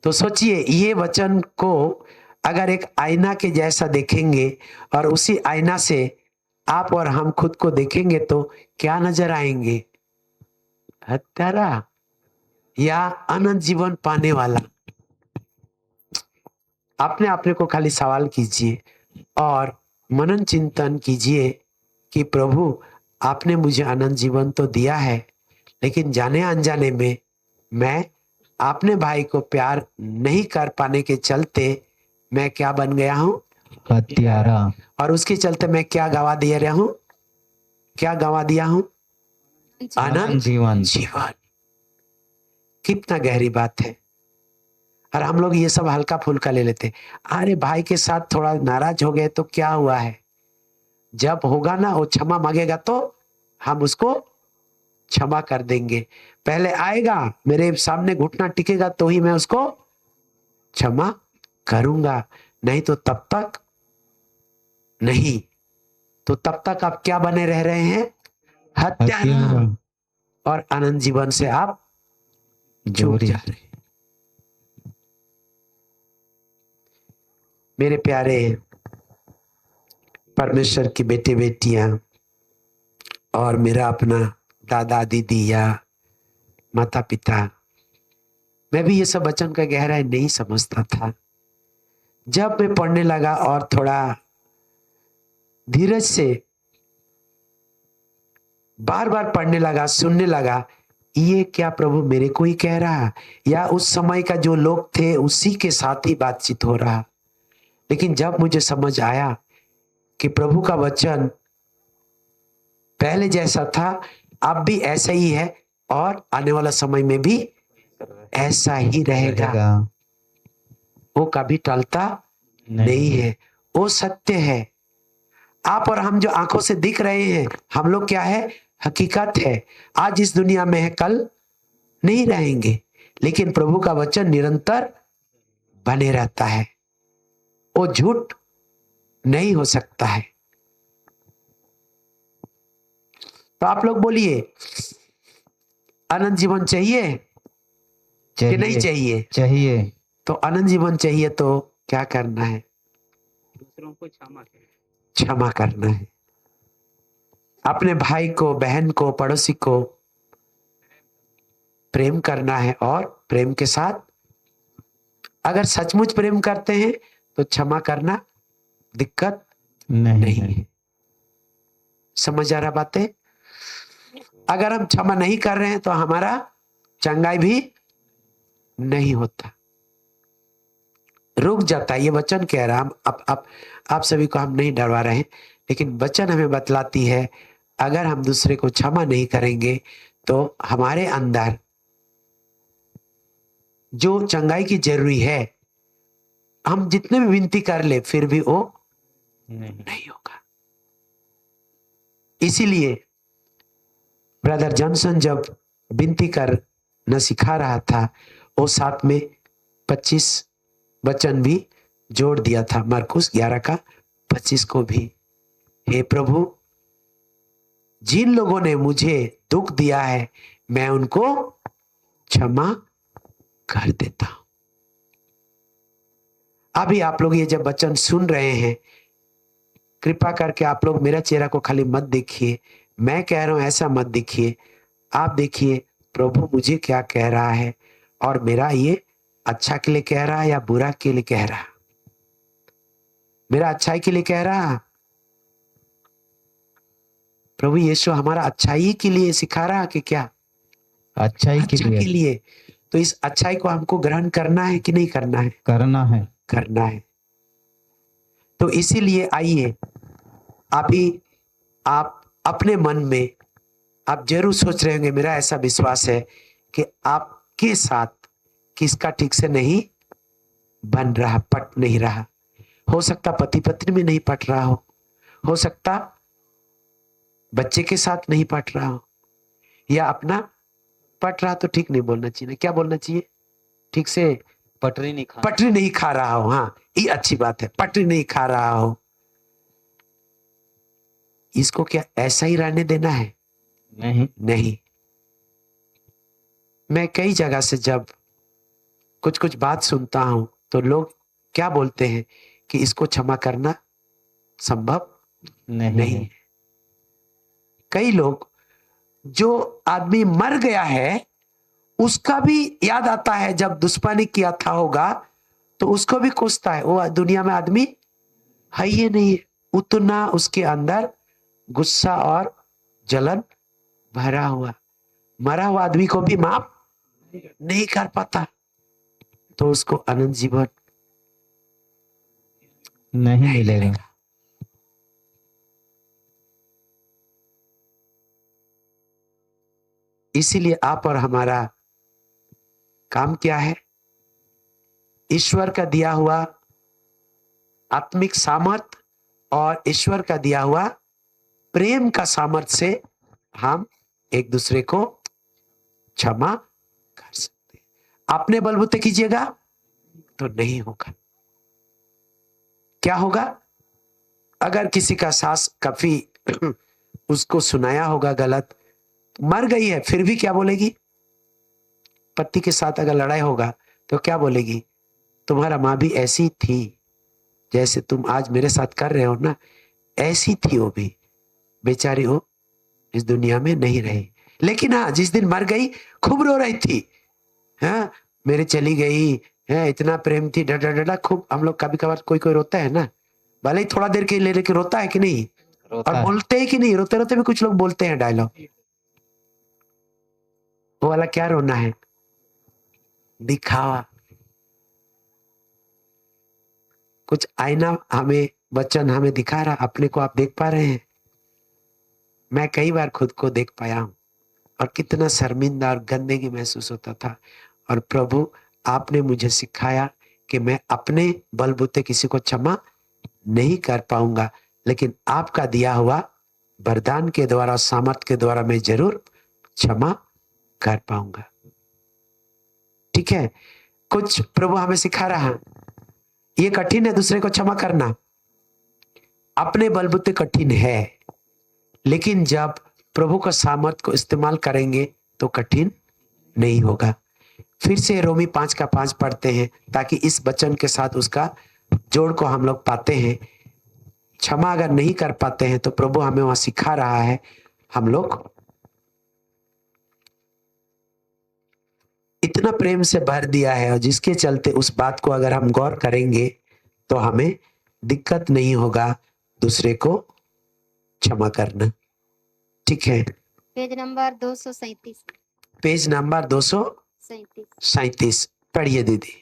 [SPEAKER 1] तो सोचिए, ये वचन को अगर एक आईना के जैसा देखेंगे और उसी आईना से आप और हम खुद को देखेंगे तो क्या नजर आएंगे? हत्यारा या अनंत जीवन पाने वाला? अपने को खाली सवाल कीजिए और मनन चिंतन कीजिए कि प्रभु आपने मुझे अनंत जीवन तो दिया है, लेकिन जाने अनजाने में मैं अपने भाई को प्यार नहीं कर पाने के चलते मैं क्या बन गया हूं?
[SPEAKER 2] हत्यारा।
[SPEAKER 1] और उसके चलते मैं क्या गवा दिया रहा हूं? क्या गवा दिया हूं? अनंत
[SPEAKER 2] जीवन।
[SPEAKER 1] जीवन। कितना गहरी बात है। और हम लोग ये सब हल्का फुल्का ले लेते। अरे भाई के साथ थोड़ा नाराज हो गए तो क्या हुआ है? जब होगा ना वो क्षमा मांगेगा तो हम उसको क्षमा कर देंगे। पहले आएगा मेरे सामने घुटना टिकेगा तो ही मैं उसको क्षमा करूंगा, नहीं तो तब तक नहीं। तो तब तक आप क्या बने रह रहे हैं? हत्यारा। और अनंत जीवन से आप चूक जा रहे हैं। मेरे प्यारे परमेश्वर की बेटे बेटियां और मेरा अपना दादा दीदी या माता पिता, मैं भी ये सब वचन का गहराई नहीं समझता था। जब मैं पढ़ने लगा और थोड़ा धीरज से बार बार पढ़ने लगा, सुनने लगा, ये क्या प्रभु मेरे को ही कह रहा या उस समय का जो लोग थे उसी के साथ ही बातचीत हो रहा। लेकिन जब मुझे समझ आया कि प्रभु का वचन पहले जैसा था अब भी ऐसा ही है और आने वाला समय में भी ऐसा ही रहेगा, वो कभी टलता नहीं है, वो सत्य है। आप और हम जो आंखों से दिख रहे हैं, हम लोग क्या है? हकीकत है। आज इस दुनिया में है, कल नहीं रहेंगे, लेकिन प्रभु का वचन निरंतर बने रहता है, वो झूठ नहीं हो सकता है। तो आप लोग बोलिए, अनंत जीवन चाहिए कि नहीं चाहिए?
[SPEAKER 2] चाहिए।
[SPEAKER 1] तो अनंत जीवन चाहिए तो क्या करना है?
[SPEAKER 4] दूसरों को
[SPEAKER 1] क्षमा करना है। अपने भाई को, बहन को, पड़ोसी को प्रेम करना है और प्रेम के साथ अगर सचमुच प्रेम करते हैं तो क्षमा करना दिक्कत नहीं है। समझ आ रहा बातें? अगर हम क्षमा नहीं कर रहे हैं तो हमारा चंगाई भी नहीं होता, रुक जाता है। ये वचन कह रहा, हम आप सभी को हम नहीं डरवा रहे हैं, लेकिन वचन हमें बतलाती है अगर हम दूसरे को क्षमा नहीं करेंगे तो हमारे अंदर जो चंगाई की जरूरी है हम जितने भी विनती कर ले फिर भी वो नहीं होगा। इसीलिए ब्रदर जॉनसन जब विनती करना सिखा रहा था वो साथ में 25 वचन भी जोड़ दिया था, मरकुस 11 का 25 को भी। हे प्रभु, जिन लोगों ने मुझे दुख दिया है मैं उनको क्षमा कर देता हूं। अभी आप लोग ये जब वचन सुन रहे हैं, कृपा करके आप लोग मेरा चेहरा को खाली मत देखिए, मैं कह रहा हूं ऐसा मत देखिए, आप देखिए प्रभु मुझे क्या कह रहा है और मेरा ये अच्छा के लिए कह रहा है या बुरा के लिए कह रहा, मेरा अच्छाई के लिए कह रहा। प्रभु यीशु हमारा अच्छाई के लिए सिखा रहा कि क्या?
[SPEAKER 2] अच्छाई के
[SPEAKER 1] अच्छा के
[SPEAKER 2] लिए
[SPEAKER 1] लिए। तो इस अच्छाई को हमको ग्रहण करना है कि नहीं करना है?
[SPEAKER 2] करना है।
[SPEAKER 1] करना है। तो इसीलिए आइए अभी आप अपने मन में आप जरूर सोच रहे होंगे, मेरा ऐसा विश्वास है कि आपके साथ किसका ठीक से नहीं बन रहा, पट नहीं रहा। हो सकता पति पत्नी में नहीं पट रहा हो सकता बच्चे के साथ नहीं पट रहा हो, या अपना पट रहा तो ठीक नहीं बोलना चाहिए, क्या बोलना चाहिए? ठीक से
[SPEAKER 4] पटरी नहीं खा
[SPEAKER 1] पटरी नहीं खा रहा हो। हाँ, ये अच्छी बात है, पटरी नहीं खा रहा हो। इसको क्या ऐसा ही रहने देना है? नहीं। मैं कई जगह से जब कुछ बात सुनता हूं तो लोग क्या बोलते हैं कि इसको क्षमा करना संभव नहीं है। कई लोग, जो आदमी मर गया है उसका भी याद आता है जब दुश्मनी किया था होगा तो उसको भी कोसता है, वो दुनिया में आदमी है ही नहीं है। उतना उसके अंदर गुस्सा और जलन भरा हुआ, मरा हुआ आदमी को भी माफ नहीं कर पाता, तो उसको अनंत जीवन
[SPEAKER 2] नहीं मिलेगा।
[SPEAKER 1] इसीलिए आप और हमारा काम क्या है? ईश्वर का दिया हुआ आत्मिक सामर्थ और ईश्वर का दिया हुआ प्रेम का सामर्थ्य से हम एक दूसरे को क्षमा कर सकते हैं। अपने बलबूते कीजिएगा तो नहीं होगा। क्या होगा? अगर किसी का सास कभी उसको सुनाया होगा गलत, मर गई है फिर भी क्या बोलेगी? पति के साथ अगर लड़ाई होगा तो क्या बोलेगी? तुम्हारा माँ भी ऐसी थी जैसे तुम आज मेरे साथ कर रहे हो ना, ऐसी थी वो भी, बेचारी वो इस दुनिया में नहीं रही। लेकिन हाँ, जिस दिन मर गई खूब रो रही थी, हाँ मेरे चली गई है, इतना प्रेम थी, डर डर खूब। हम लोग कभी कभार कोई रोता है ना, भले ही थोड़ा देर के लिए, लेकिन रोता है कि नहीं? और बोलते हैं कि नहीं? रोते रोते भी कुछ लोग बोलते हैं डायलॉग, वो वाला क्या रोना है? दिखावा। कुछ आईना हमें, वचन हमें दिखा रहा, अपने को आप देख पा रहे हैं? मैं कई बार खुद को देख पाया हूं और कितना शर्मिंदा और गंदगी महसूस होता था। और प्रभु आपने मुझे सिखाया कि मैं अपने बलबूते किसी को क्षमा नहीं कर पाऊंगा, लेकिन आपका दिया हुआ वरदान के द्वारा, सामर्थ के द्वारा मैं जरूर क्षमा कर पाऊंगा। ठीक है? कुछ प्रभु हमें सिखा रहा है। ये कठिन है दूसरे को क्षमा करना, अपने बलबूते कठिन है, लेकिन जब प्रभु का सामर्थ को इस्तेमाल करेंगे तो कठिन नहीं होगा। फिर से रोमी 5 का 5 पढ़ते हैं ताकि इस वचन के साथ उसका जोड़ को हम लोग पाते हैं। क्षमा अगर नहीं कर पाते हैं तो प्रभु हमें वहां सिखा रहा है, हम लोग इतना प्रेम से भर दिया है और जिसके चलते उस बात को अगर हम गौर करेंगे तो हमें दिक्कत नहीं होगा दूसरे को क्षमा करना। ठीक है?
[SPEAKER 3] Page number 237।
[SPEAKER 1] पेज नंबर 237 पढ़िए दीदी।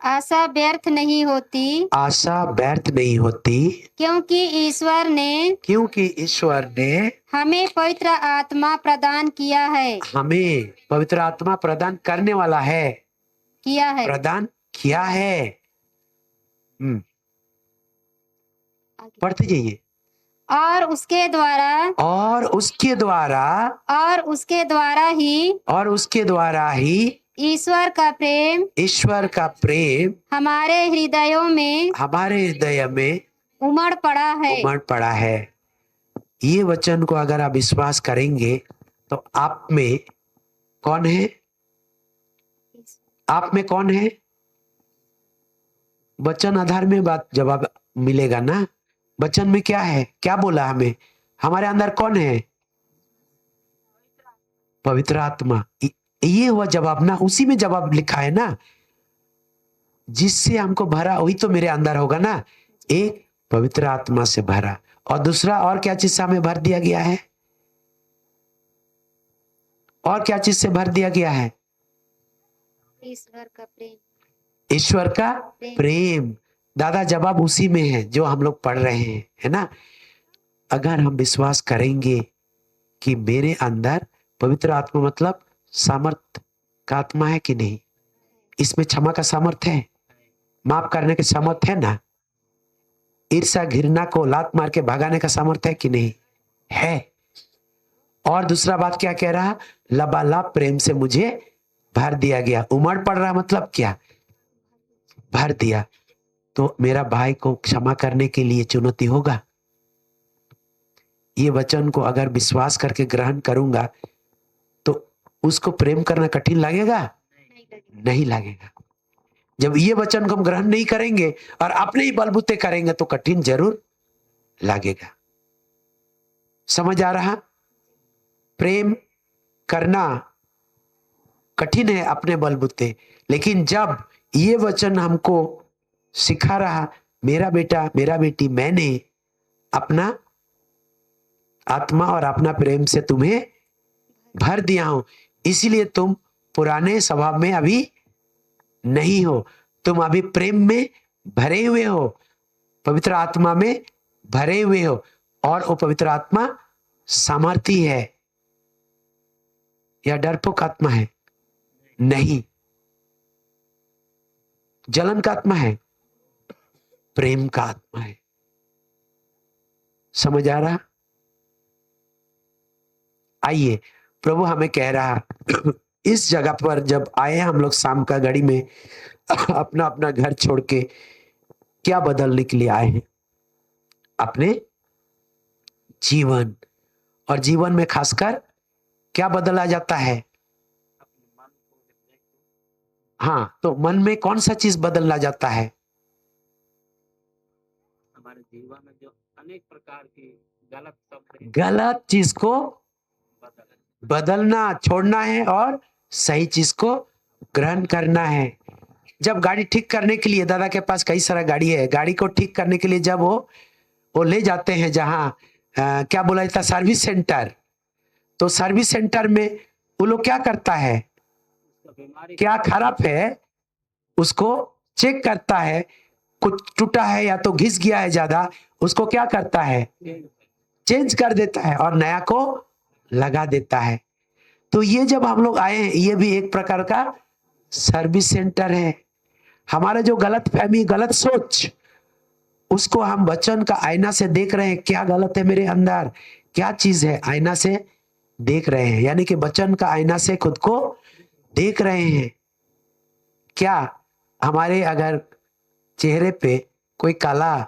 [SPEAKER 3] आशा व्यर्थ नहीं होती,
[SPEAKER 1] आशा व्यर्थ नहीं होती,
[SPEAKER 3] क्योंकि ईश्वर ने
[SPEAKER 1] क्योंकि ईश्वर ने
[SPEAKER 3] हमें पवित्र आत्मा प्रदान किया है।
[SPEAKER 1] हमें पवित्र आत्मा प्रदान करने वाला है, प्रदान किया है। पढ़ते जाइए।
[SPEAKER 3] और उसके द्वारा
[SPEAKER 1] और उसके द्वारा ही
[SPEAKER 3] ईश्वर का प्रेम हमारे हृदय में उमड़ पड़ा है।
[SPEAKER 1] ये वचन को अगर आप विश्वास करेंगे तो आप में कौन है? आप में कौन है? वचन आधार में बात जवाब मिलेगा ना। वचन में क्या है? क्या बोला हमें? हमारे अंदर कौन है? पवित्र आत्मा। ये हुआ जवाब ना, उसी में जवाब लिखा है ना। जिससे हमको भरा वही तो मेरे अंदर होगा ना। एक पवित्र आत्मा से भरा, और दूसरा और क्या चीज से हमें भर दिया गया है? और क्या चीज से भर दिया गया है? ईश्वर का प्रेम। दादा जवाब उसी में है जो हम लोग पढ़ रहे हैं, है ना। अगर हम विश्वास करेंगे कि मेरे अंदर पवित्र आत्मा मतलब सामर्थ का आत्मा है कि नहीं, इसमें क्षमा का सामर्थ्य है, माफ करने के सामर्थ्य है ना, ईर्ष्या घृणा को लात मार के भगाने का सामर्थ्य है कि नहीं है। और दूसरा बात क्या कह रहा? लबालब प्रेम से मुझे भर दिया गया। उमड़ पड़ रहा मतलब क्या? भर दिया। तो मेरा भाई को क्षमा करने के लिए चुनौती होगा। ये वचन को अगर विश्वास करके ग्रहण करूंगा तो उसको प्रेम करना कठिन लगेगा? नहीं लगेगा। जब ये वचन को हम ग्रहण नहीं करेंगे और अपने ही बलबूते करेंगे तो कठिन जरूर लगेगा। समझ आ रहा? प्रेम करना कठिन है अपने बलबूते, लेकिन जब ये वचन हमको सिखा रहा, मेरा बेटा मेरा बेटी, मैंने अपना आत्मा और अपना प्रेम से तुम्हें भर दिया हूं, इसलिए तुम पुराने स्वभाव में अभी नहीं हो, तुम अभी प्रेम में भरे हुए हो, पवित्र आत्मा में भरे हुए हो। और वो पवित्र आत्मा सामर्थी है या डरपोक आत्मा है? नहीं। जलन का आत्मा है? प्रेम का आत्मा है। समझ आ रहा? आइए, प्रभु हमें कह रहा इस जगह पर जब आए हम लोग शाम का घड़ी में अपना अपना घर छोड़ के, क्या बदलने के लिए आए हैं? अपने जीवन। और जीवन में खासकर क्या बदला जाता है? हाँ, तो मन में कौन सा चीज बदलना जाता है?
[SPEAKER 4] हमारे जीवन में जो अनेक प्रकार की गलत शब्द हैं,
[SPEAKER 1] गलत चीज को बदलना छोड़ना है और सही चीज को ग्रहण करना है। जब गाड़ी ठीक करने के लिए, दादा के पास कई सारा गाड़ी है, गाड़ी को ठीक करने के लिए जब वो ले जाते हैं जहाँ क्या बोला जाता है, सर्विस सेंटर। तो सर्विस सेंटर में वो लोग क्या करता है?
[SPEAKER 4] बीमारी
[SPEAKER 1] क्या खराब है उसको चेक करता है, कुछ टूटा है या तो घिस गया है ज्यादा, उसको क्या करता है? चेंज कर देता है और नया को लगा देता है। तो ये जब हम लोग आए हैं, ये भी एक प्रकार का सर्विस सेंटर है। हमारा जो गलत फहमी, गलत सोच, उसको हम वचन का आईना से देख रहे हैं, क्या गलत है मेरे अंदर, क्या चीज है, आईना से देख रहे हैं। यानी कि वचन का आईना से खुद को देख रहे हैं। क्या हमारे अगर चेहरे पे कोई काला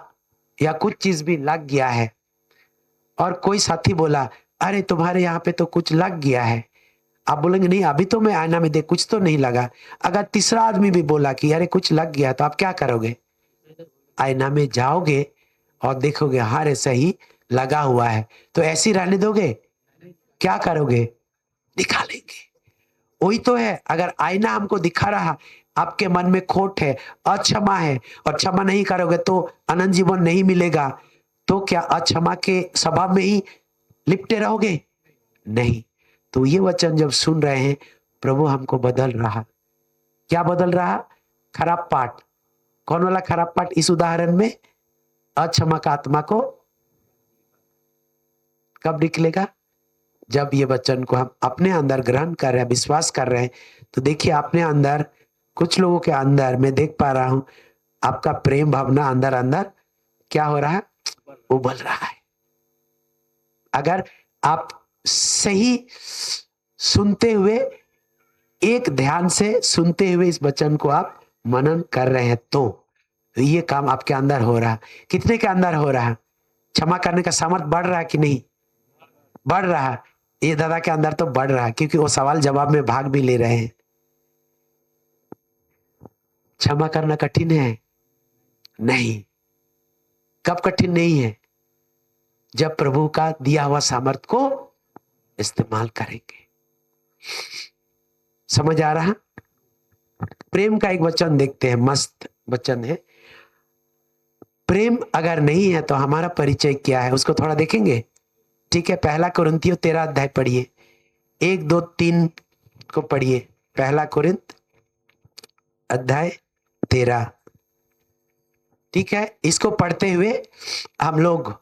[SPEAKER 1] या कुछ चीज भी लग गया है और कोई साथी बोला अरे तुम्हारे यहाँ पे तो कुछ लग गया है, आप बोलेंगे नहीं अभी तो मैं आईना में देख कुछ तो नहीं लगा। अगर तीसरा आदमी भी बोला कि अरे कुछ लग गया, तो आप क्या करोगे? आईना में जाओगे और देखोगे हाँ रे सही लगा हुआ है, तो ऐसे ही रहने दोगे? क्या करोगे? निकालेंगे। वही तो है, अगर आईना हमको दिखा रहा आपके मन में खोट है, अक्षमा है, और क्षमा नहीं करोगे तो अनंत जीवन नहीं मिलेगा, तो क्या अक्षमा के स्वभाव में ही लिपटे रहोगे? नहीं। तो ये वचन जब सुन रहे हैं, प्रभु हमको बदल रहा। क्या बदल रहा? खराब पाठ। कौन वाला खराब पाठ? इस उदाहरण में अक्षमक आत्मा को कब निकलेगा? जब ये वचन को हम अपने अंदर ग्रहण कर रहे हैं, विश्वास कर रहे हैं। तो देखिए अपने अंदर, कुछ लोगों के अंदर मैं देख पा रहा हूं, आपका प्रेम भावना अंदर अंदर क्या हो रहा है? उबल रहा है। अगर आप सही सुनते हुए, एक ध्यान से सुनते हुए इस वचन को आप मनन कर रहे हैं तो ये काम आपके अंदर हो रहा है। कितने के अंदर हो रहा है? क्षमा करने का सामर्थ्य बढ़ रहा है कि नहीं? बढ़ रहा है। ये दादा के अंदर तो बढ़ रहा है, क्योंकि वो सवाल जवाब में भाग भी ले रहे हैं। क्षमा करना कठिन है? नहीं। कब कठिन नहीं है? जब प्रभु का दिया हुआ सामर्थ्य को इस्तेमाल करेंगे। समझ आ रहा? प्रेम का एक वचन देखते हैं, मस्त वचन है। प्रेम अगर नहीं है तो हमारा परिचय क्या है उसको थोड़ा देखेंगे। ठीक है, पहला कुरिन्थियों 13 अध्याय पढ़िए, 1, 2, 3 को पढ़िए। पहला कुरिन्थ अध्याय 13। ठीक है, इसको पढ़ते हुए हम लोग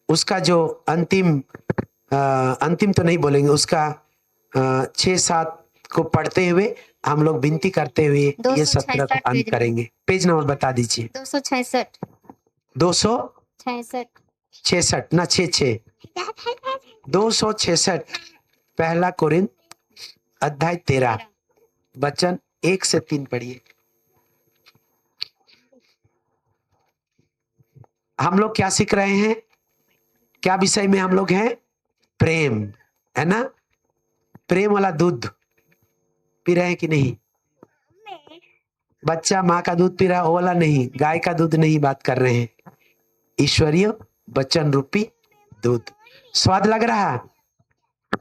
[SPEAKER 1] उसका जो अंतिम तो नहीं बोलेंगे, उसका 6-7 को पढ़ते हुए हम लोग विनती करते हुए ये 17 को अंत करेंगे। पेज नंबर बता दीजिए।
[SPEAKER 3] 266
[SPEAKER 1] 266 ना 66 266 पहला कुरिन्थ अध्याय 13 वचन 1 से 3 पढ़िए। हम लोग क्या सीख रहे हैं? क्या विषय में हम लोग हैं? प्रेम, है ना? प्रेम वाला दूध पी रहे हैं कि नहीं? बच्चा माँ का दूध पी रहा है, वो वाला नहीं, गाय का दूध नहीं बात कर रहे हैं, ईश्वरीय वचन रूपी दूध। स्वाद लग रहा,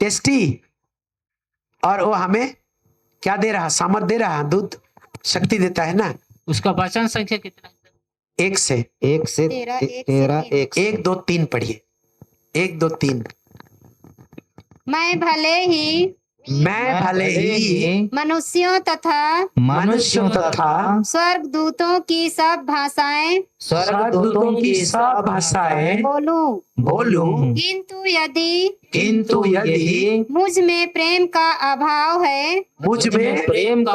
[SPEAKER 1] टेस्टी, और वो हमें क्या दे रहा? सामर्थ दे रहा, दूध शक्ति देता है ना।
[SPEAKER 4] उसका वचन संख्या कितना है?
[SPEAKER 1] 1 से
[SPEAKER 3] 13
[SPEAKER 1] 1, 2, 3 पढ़िए। 1, 2, 3।
[SPEAKER 3] मैं भले ही मनुष्यों तथा स्वर्ग दूतों की सब भाषाएं बोलूं, किंतु यदि मुझ में प्रेम का अभाव है,
[SPEAKER 1] प्रेम का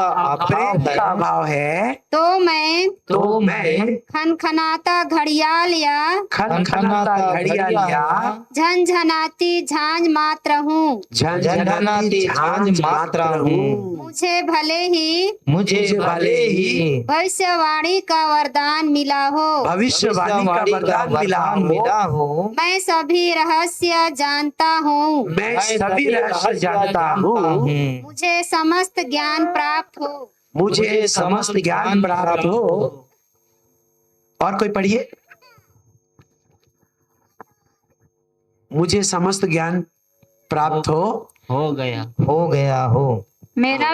[SPEAKER 1] अभाव है,
[SPEAKER 3] तो मैं खनखनाता घड़ियाल या झनझनाती झांझ मात्र हूँ। मुझे भले ही भविष्यवाणी का वरदान मिला हो, मैं सभी रहस्य जानता हूँ, मुझे समस्त ज्ञान प्राप्त हो।
[SPEAKER 1] और कोई पढ़िए। मुझे समस्त ज्ञान प्राप्त
[SPEAKER 4] हो गया
[SPEAKER 2] हो।
[SPEAKER 3] मेरा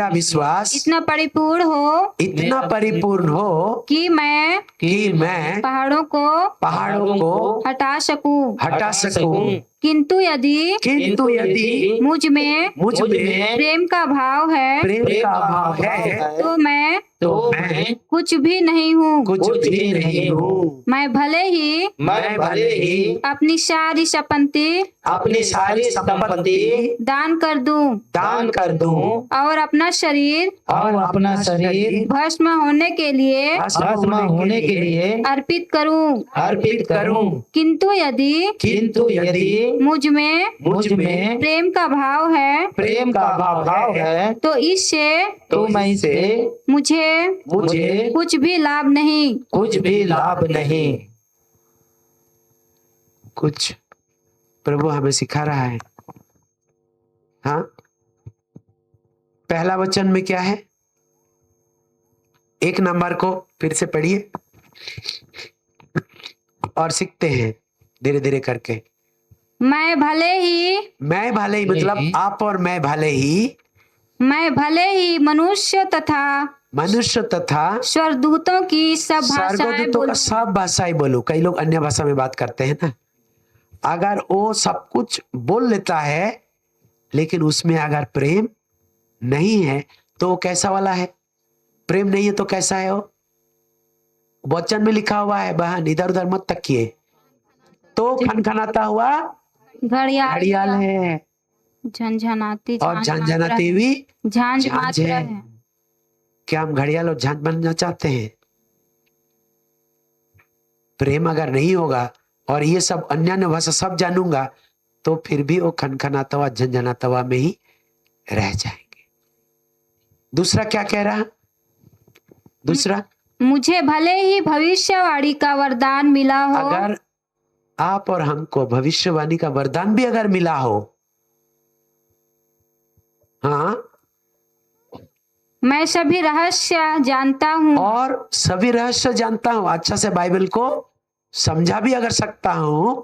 [SPEAKER 3] विश्वास इतना परिपूर्ण हो कि मैं पहाड़ों को हटा सकूं। किंतु यदि मुझ में प्रेम का भाव है, तो मैं कुछ भी नहीं हूँ। मैं भले ही अपनी सारी संपत्ति दान कर दूं और अपना शरीर भस्म होने के लिए अर्पित करूं। किंतु यदि मुझ में प्रेम का भाव है, तो इससे मुझे कुछ भी लाभ नहीं।
[SPEAKER 1] कुछ प्रभु हमें सिखा रहा है। हाँ, पहला वचन में क्या है? 1 नंबर को फिर से पढ़िए और सीखते हैं धीरे धीरे करके।
[SPEAKER 3] मैं भले ही
[SPEAKER 1] मतलब आप और मैं भले ही
[SPEAKER 3] मनुष्य तथा स्वर्गदूतों की सब
[SPEAKER 1] भाषाएं बोलूं। कई लोग अन्य भाषा में बात करते हैं ना। अगर वो सब कुछ बोल लेता है, लेकिन उसमें अगर प्रेम नहीं है, तो वो कैसा वाला है? प्रेम नहीं है तो कैसा है वो? वचन में लिखा हुआ है, बहन इधर उधर मत तकिए। तो खनखनाता हुआ
[SPEAKER 3] घड़ियाल
[SPEAKER 1] घड़ियाल है
[SPEAKER 3] झनझनाती
[SPEAKER 1] और
[SPEAKER 3] झांझ
[SPEAKER 1] झंझनाती
[SPEAKER 3] मात्रा
[SPEAKER 1] हुई
[SPEAKER 3] है। झांझ
[SPEAKER 1] झांझ
[SPEAKER 3] मात्रा
[SPEAKER 1] है।
[SPEAKER 3] है।
[SPEAKER 1] क्या हम घड़ियाल और झांझ बनना चाहते हैं? प्रेम अगर नहीं होगा और ये सब अन्य भाषा सब जानूंगा तो फिर भी वो खनखनाता हुआ झंझनाता हुआ में ही रह जाएंगे। दूसरा क्या कह रहा? दूसरा,
[SPEAKER 3] मुझे भले ही भविष्यवाणी का वरदान मिला हो,
[SPEAKER 1] अगर आप और हमको भविष्यवाणी का वरदान भी अगर मिला हो, हाँ,
[SPEAKER 3] मैं सभी रहस्य जानता हूँ,
[SPEAKER 1] और सभी रहस्य जानता हूं, अच्छा से बाइबल को समझा भी अगर सकता हूं,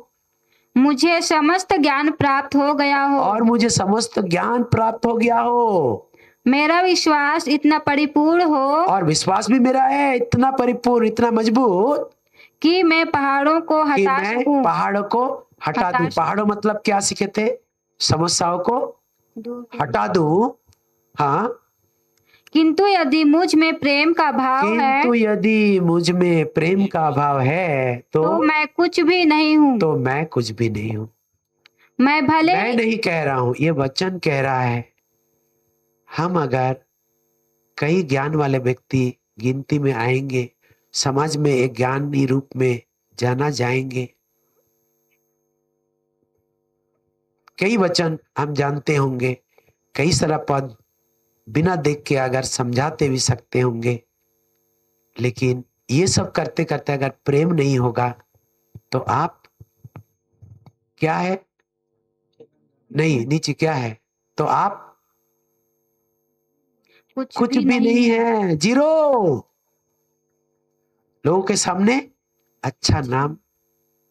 [SPEAKER 3] मुझे समस्त ज्ञान प्राप्त हो गया हो,
[SPEAKER 1] और मुझे समस्त ज्ञान प्राप्त हो गया हो,
[SPEAKER 3] मेरा विश्वास इतना परिपूर्ण हो
[SPEAKER 1] और विश्वास भी मेरा है इतना परिपूर्ण, इतना मजबूत
[SPEAKER 3] कि मैं पहाड़ों को
[SPEAKER 1] कि
[SPEAKER 3] हटा
[SPEAKER 1] मैं
[SPEAKER 3] सकूं।
[SPEAKER 1] पहाड़ों को हटा
[SPEAKER 3] हटा
[SPEAKER 1] दूं। पहाड़ों मतलब क्या सीखे थे? समस्याओं को हटा दूं। हाँ,
[SPEAKER 3] किंतु यदि मुझ में प्रेम का भाव है
[SPEAKER 1] किंतु यदि मुझ में प्रेम का अभाव है
[SPEAKER 3] तो मैं कुछ भी नहीं हूँ।
[SPEAKER 1] तो मैं कुछ भी नहीं हूं।
[SPEAKER 3] मैं भले
[SPEAKER 1] मैं नहीं कह रहा हूं, ये वचन कह रहा है। हम अगर कई ज्ञान वाले व्यक्ति गिनती में आएंगे, समाज में एक ज्ञानी रूप में जाना जाएंगे, कई वचन हम जानते होंगे, कई सारा पद बिना देख के अगर समझाते भी सकते होंगे, लेकिन ये सब करते करते अगर प्रेम नहीं होगा तो आप क्या है? नहीं, नीचे क्या है? तो आप कुछ भी नहीं है, जीरो। लोगों के सामने अच्छा नाम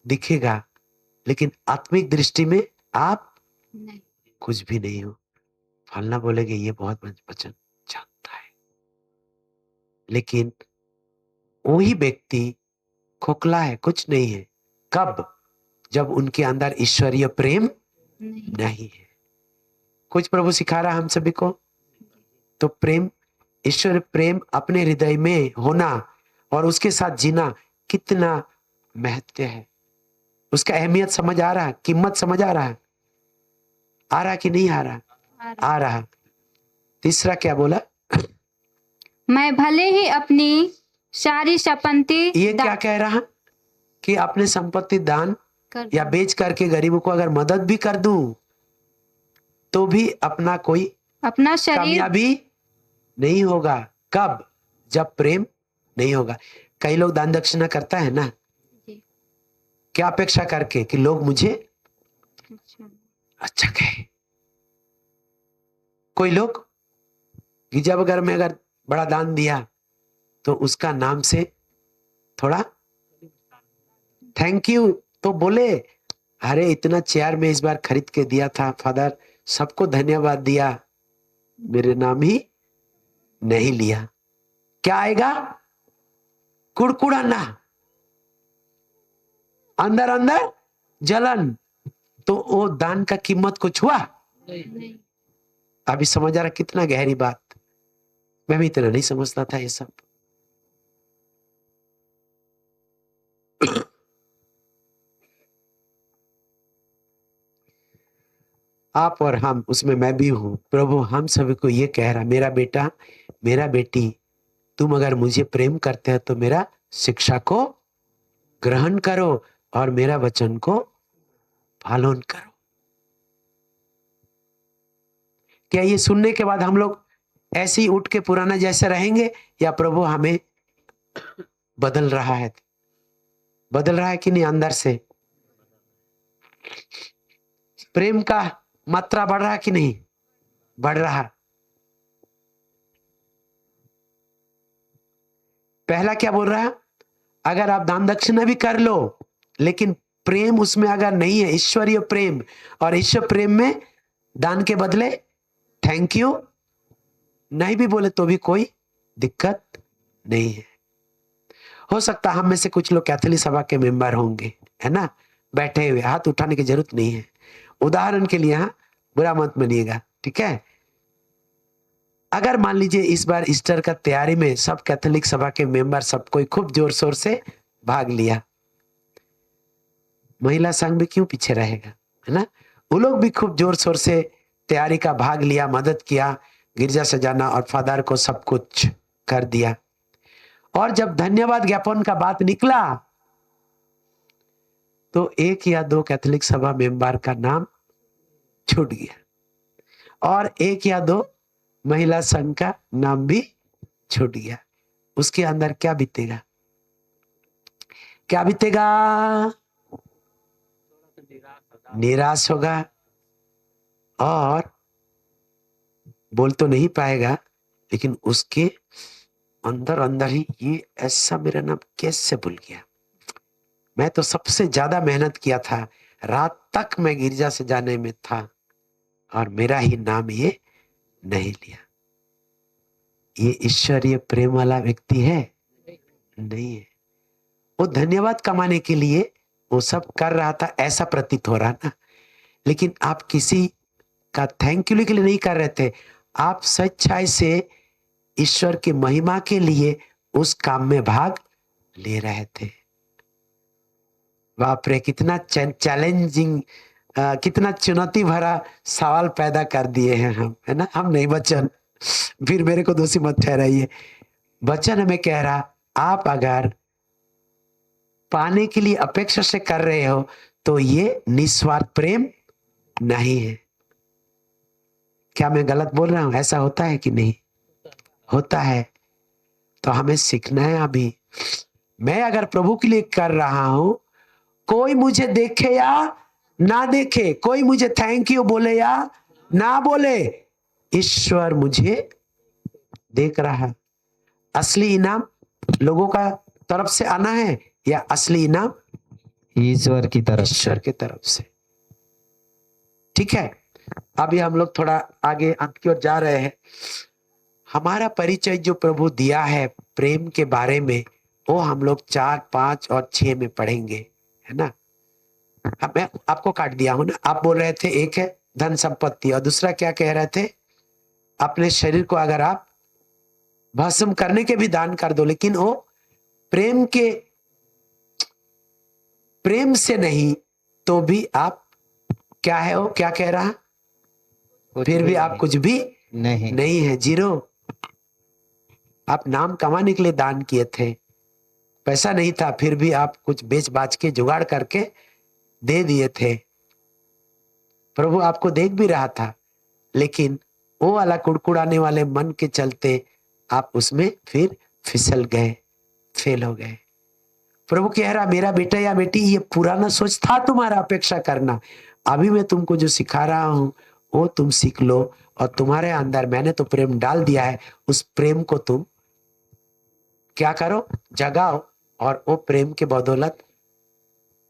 [SPEAKER 1] दिखेगा, लेकिन आत्मिक दृष्टि में आप
[SPEAKER 3] नहीं।
[SPEAKER 1] कुछ भी नहीं हो। फलना बोलेगे ये बहुत वचन जानता है, लेकिन वही व्यक्ति खोखला है, कुछ नहीं है। कब? जब उनके अंदर ईश्वरीय प्रेम नहीं है। कुछ प्रभु सिखा रहा हम सभी को। तो प्रेम, ईश्वर प्रेम अपने हृदय में होना और उसके साथ जीना कितना महत्व है, उसका अहमियत समझ आ रहा, कीमत समझ आ रहा, आ रहा कि नहीं आ रहा? आ रहा। तीसरा क्या बोला?
[SPEAKER 3] मैं भले ही अपनी सारी संपत्ति
[SPEAKER 1] ये क्या कह रहा कि अपने संपत्ति दान या बेच करके गरीबों को अगर मदद भी कर दूं तो भी अपना कोई
[SPEAKER 3] अपना शरीर
[SPEAKER 1] कामयाबी नहीं होगा। कब? जब प्रेम नहीं होगा। कई लोग दान दक्षिणा करता है ना, क्या अपेक्षा करके कि लोग मुझे अच्छा कहे। कोई लोग गिरजा वगैरह में अगर बड़ा दान दिया तो उसका नाम से थोड़ा थैंक यू तो बोले, अरे इतना चेयर में इस बार खरीद के दिया था फादर, सबको धन्यवाद दिया, मेरे नाम ही नहीं लिया। क्या आएगा? कुड़कुड़ाना, अंदर अंदर जलन। तो वो दान का कीमत कुछ हुआ? अभी समझ आ रहा कितना गहरी बात। मैं भी इतना नहीं समझता था ये सब। आप और हम, उसमें मैं भी हूं। प्रभु हम सभी को ये कह रहा, मेरा बेटा, मेरा बेटी, तुम अगर मुझे प्रेम करते हो तो मेरा शिक्षा को ग्रहण करो और मेरा वचन को पालन करो। क्या ये सुनने के बाद हम लोग ऐसे ही उठ के पुराना जैसे रहेंगे, या प्रभु हमें बदल रहा है? बदल रहा है कि नहीं? अंदर से प्रेम का मात्रा बढ़ रहा है कि नहीं? बढ़ रहा। पहला क्या बोल रहा है? अगर आप दान दक्षिणा भी कर लो लेकिन प्रेम उसमें अगर नहीं है, ईश्वरीय प्रेम, और ईश्वर प्रेम में दान के बदले थैंक यू नहीं भी बोले तो भी कोई दिक्कत नहीं है। हो सकता है हम में से कुछ लोग कैथोलिक सभा के मेंबर होंगे, है ना, बैठे हुए, हाथ उठाने की जरूरत नहीं है, उदाहरण के लिए, हाँ, बुरा मत मानिएगा, ठीक है। अगर मान लीजिए इस बार ईस्टर का तैयारी में सब कैथोलिक सभा के मेंबर सब कोई खूब जोर शोर से भाग लिया, महिला संघ भी क्यों पीछे रहेगा, है ना? वो लोग भी खूब जोर शोर से तैयारी का भाग लिया, मदद किया, गिरजा सजाना और फादर को सब कुछ कर दिया। और जब धन्यवाद ज्ञापन का बात निकला तो एक या दो कैथोलिक सभा मेंबर का नाम छूट गया और एक या दो महिला संघ का नाम भी छूट गया। उसके अंदर क्या बीतेगा, क्या बीतेगा?
[SPEAKER 4] थोड़ा सा निराश
[SPEAKER 1] निराश होगा और बोल तो नहीं पाएगा, लेकिन उसके अंदर अंदर ही ये ऐसा मेरा नाम कैसे भूल गया, मैं तो सबसे ज्यादा मेहनत किया था, रात तक मैं गिरजा से जाने में था और मेरा ही नाम ये नहीं लिया। ये ईश्वरीय प्रेम वाला व्यक्ति है? नहीं है। वो धन्यवाद कमाने के लिए वो सब कर रहा था, ऐसा प्रतीत हो रहा ना, लेकिन आप किसी का थैंक यू के लिए नहीं कर रहे थे, आप सच्चाई से ईश्वर की महिमा के लिए उस काम में भाग ले रहे थे। बाप रे, कितना चैलेंजिंग, कितना चुनौती भरा सवाल पैदा कर दिए हैं हम, है ना? हम नहीं वचन, फिर मेरे को दोषी मत ठहराइए। वचन हमें कह रहा, आप अगर पाने के लिए अपेक्षा से कर रहे हो तो ये निस्वार्थ प्रेम नहीं है। क्या मैं गलत बोल रहा हूं? ऐसा होता है कि नहीं होता है? तो हमें सीखना है अभी। मैं अगर प्रभु के लिए कर रहा हूं, कोई मुझे देखे या ना देखे, कोई मुझे थैंक यू बोले या ना बोले, ईश्वर मुझे देख रहा है। असली इनाम लोगों का तरफ से आना है या असली इनाम
[SPEAKER 2] ईश्वर की तरफ।
[SPEAKER 1] ईश्वर की तरफ से? ठीक है, अभी हम लोग थोड़ा आगे अंत की ओर जा रहे हैं। हमारा परिचय जो प्रभु दिया है प्रेम के बारे में, वो हम लोग 4, 5 और 6 में पढ़ेंगे, है ना? अब मैं आपको काट दिया हूं ना। आप बोल रहे थे एक है धन संपत्ति और दूसरा क्या कह रहे थे? अपने शरीर को अगर आप भस्म करने के भी दान कर दो, लेकिन वो प्रेम से नहीं, तो भी आप क्या है, वो क्या कह रहा? फिर भी आप कुछ भी नहीं है, जीरो। आप नाम कमाने के लिए दान किए थे, पैसा नहीं था, फिर भी आप कुछ बेच बाच के जुगाड़ करके दे दिए थे। प्रभु आपको देख भी रहा था, लेकिन वो वाला कुड़कुड़ाने वाले मन के चलते आप उसमें फिर फिसल गए, फेल हो गए। प्रभु कह रहा, मेरा बेटा या बेटी, ये पुराना सोच था तुम्हारा अपेक्षा करना, अभी मैं तुमको जो सिखा रहा हूं वो तुम सीख लो, और तुम्हारे अंदर मैंने तो प्रेम डाल दिया है, उस प्रेम को तुम क्या करो, जगाओ। और वो प्रेम के बदौलत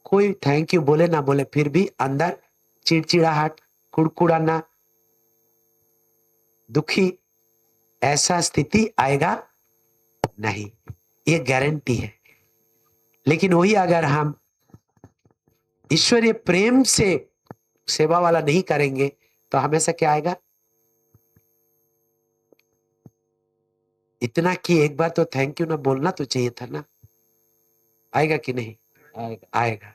[SPEAKER 1] कोई थैंक यू बोले ना बोले, फिर भी अंदर चिड़चिड़ाहट, कुड़कुड़ाना, दुखी, ऐसा स्थिति आएगा नहीं, ये गारंटी है। लेकिन वही अगर हम ईश्वरीय प्रेम से सेवा वाला नहीं करेंगे तो हमेशा क्या आएगा? इतना कि एक बार तो थैंक यू ना बोलना तो चाहिए था ना। आएगा कि नहीं? आएगा।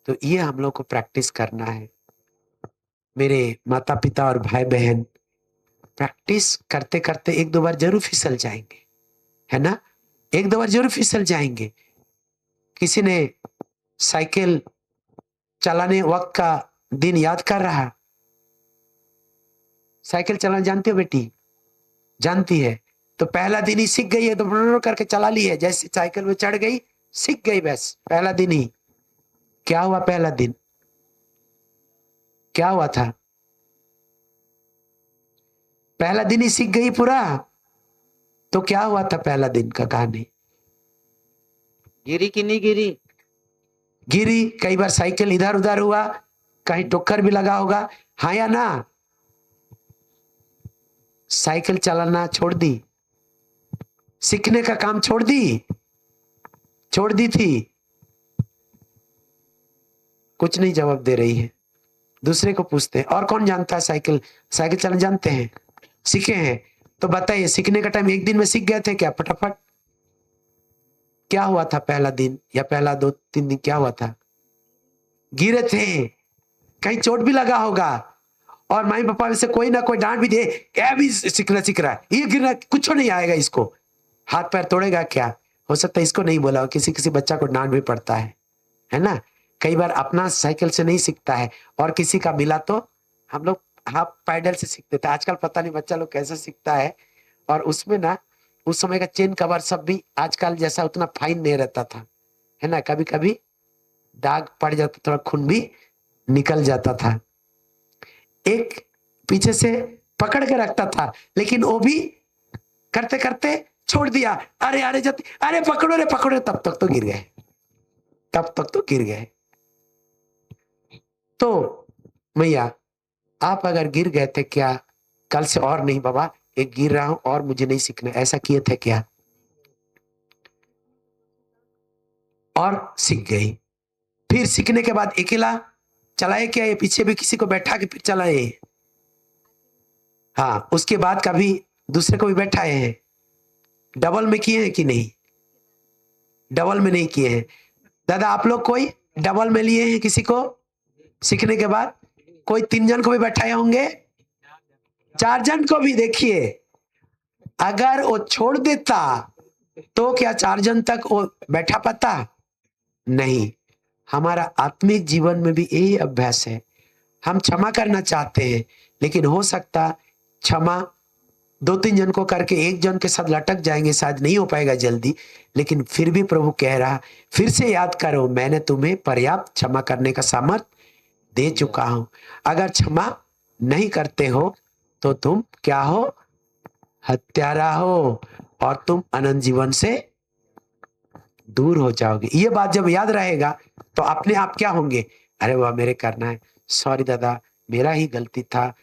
[SPEAKER 1] तो ये हम लोग को प्रैक्टिस करना है। मेरे माता पिता और भाई बहन प्रैक्टिस करते करते 1-2 बार जरूर फिसल जाएंगे, है ना? 1-2 बार जरूर फिसल जाएंगे। किसी ने साइकिल चलाने वक्त का दिन याद कर रहा, साइकिल चलाना जानती हो बेटी? जानती है। तो पहला दिन ही सीख गई है तो ब्रर करके चला ली है, जैसे साइकिल में चढ़ गई सीख गई, बस पहला दिन ही। क्या हुआ पहला दिन? क्या हुआ था? पहला दिन ही सीख गई पूरा, तो क्या हुआ था पहला दिन का कहानी?
[SPEAKER 2] गिरी कि नहीं गिरी?
[SPEAKER 1] गिरी, कई बार साइकिल इधर उधर हुआ, कहीं टक्कर भी लगा होगा, हाँ या ना? साइकिल चलाना छोड़ दी, सीखने का काम छोड़ दी थी। कुछ नहीं जवाब दे रही है। दूसरे को पूछते हैं, और कौन जानता है साइकिल चलाना जानते हैं, सीखे हैं? तो बताइए, सीखने का टाइम एक दिन में सीख गए थे क्या फटाफट? क्या हुआ था पहला दिन या पहला 2-3 दिन क्या हुआ था? गिरे थे, कहीं चोट भी लगा होगा, और मम्मी पापा में से कोई ना कोई डांट भी दे, क्या भी सीखना सीख रहा है, ये गिरना कुछ नहीं आएगा इसको, हाथ पैर तोड़ेगा क्या? हो सकता है इसको नहीं बोला हो, किसी किसी बच्चा को डांट भी पड़ता है ना? कई बार अपना साइकिल से नहीं सीखता है और किसी का मिला तो हम लोग हाफ पैडल से सीखते थे। आजकल पता नहीं बच्चा लोग कैसे सीखता है, और उसमें ना उस समय का चेन कवर सब भी आजकल जैसा उतना फाइन नहीं रहता था, है ना? कभी कभी दाग पड़ जाता, थोड़ा खून भी निकल जाता था। एक पीछे से पकड़ के रखता था, लेकिन वो भी करते करते छोड़ दिया, अरे अरे जाते, अरे पकड़ो रे पकड़ो, तब तक तो गिर गए, तब तक तो गिर गए। तो मैया आप अगर गिर गए थे क्या कल से और नहीं बाबा एक गिर रहा हूं और मुझे नहीं सीखना, ऐसा किए थे क्या? और सीख गई। फिर सीखने के बाद अकेला चलाए क्या, ये पीछे भी किसी को बैठा के फिर चलाए? हाँ, उसके बाद कभी दूसरे को भी बैठाए हैं? डबल में किए हैं कि नहीं? डबल में नहीं किए हैं। दादा आप लोग कोई डबल में लिए हैं किसी को सीखने के बाद? कोई 3 जन को भी बैठाए होंगे, 4 जन को भी। देखिए अगर वो छोड़ देता तो क्या 4 जन तक वो बैठा पाता? नहीं। हमारा आत्मिक जीवन में भी यही अभ्यास है। हम क्षमा करना चाहते हैं, लेकिन हो सकता क्षमा 2-3 जन को करके 1 जन के साथ लटक जाएंगे, शायद नहीं हो पाएगा जल्दी, लेकिन फिर भी प्रभु कह रहा फिर से याद करो, मैंने तुम्हें पर्याप्त क्षमा करने का सामर्थ दे चुका हूं। अगर क्षमा नहीं करते हो तो तुम क्या हो? हत्यारा हो, और तुम अनंत जीवन से दूर हो जाओगे। ये बात जब याद रहेगा तो अपने आप क्या होंगे? अरे वाह मेरे करना है, सॉरी दादा मेरा ही गलती था,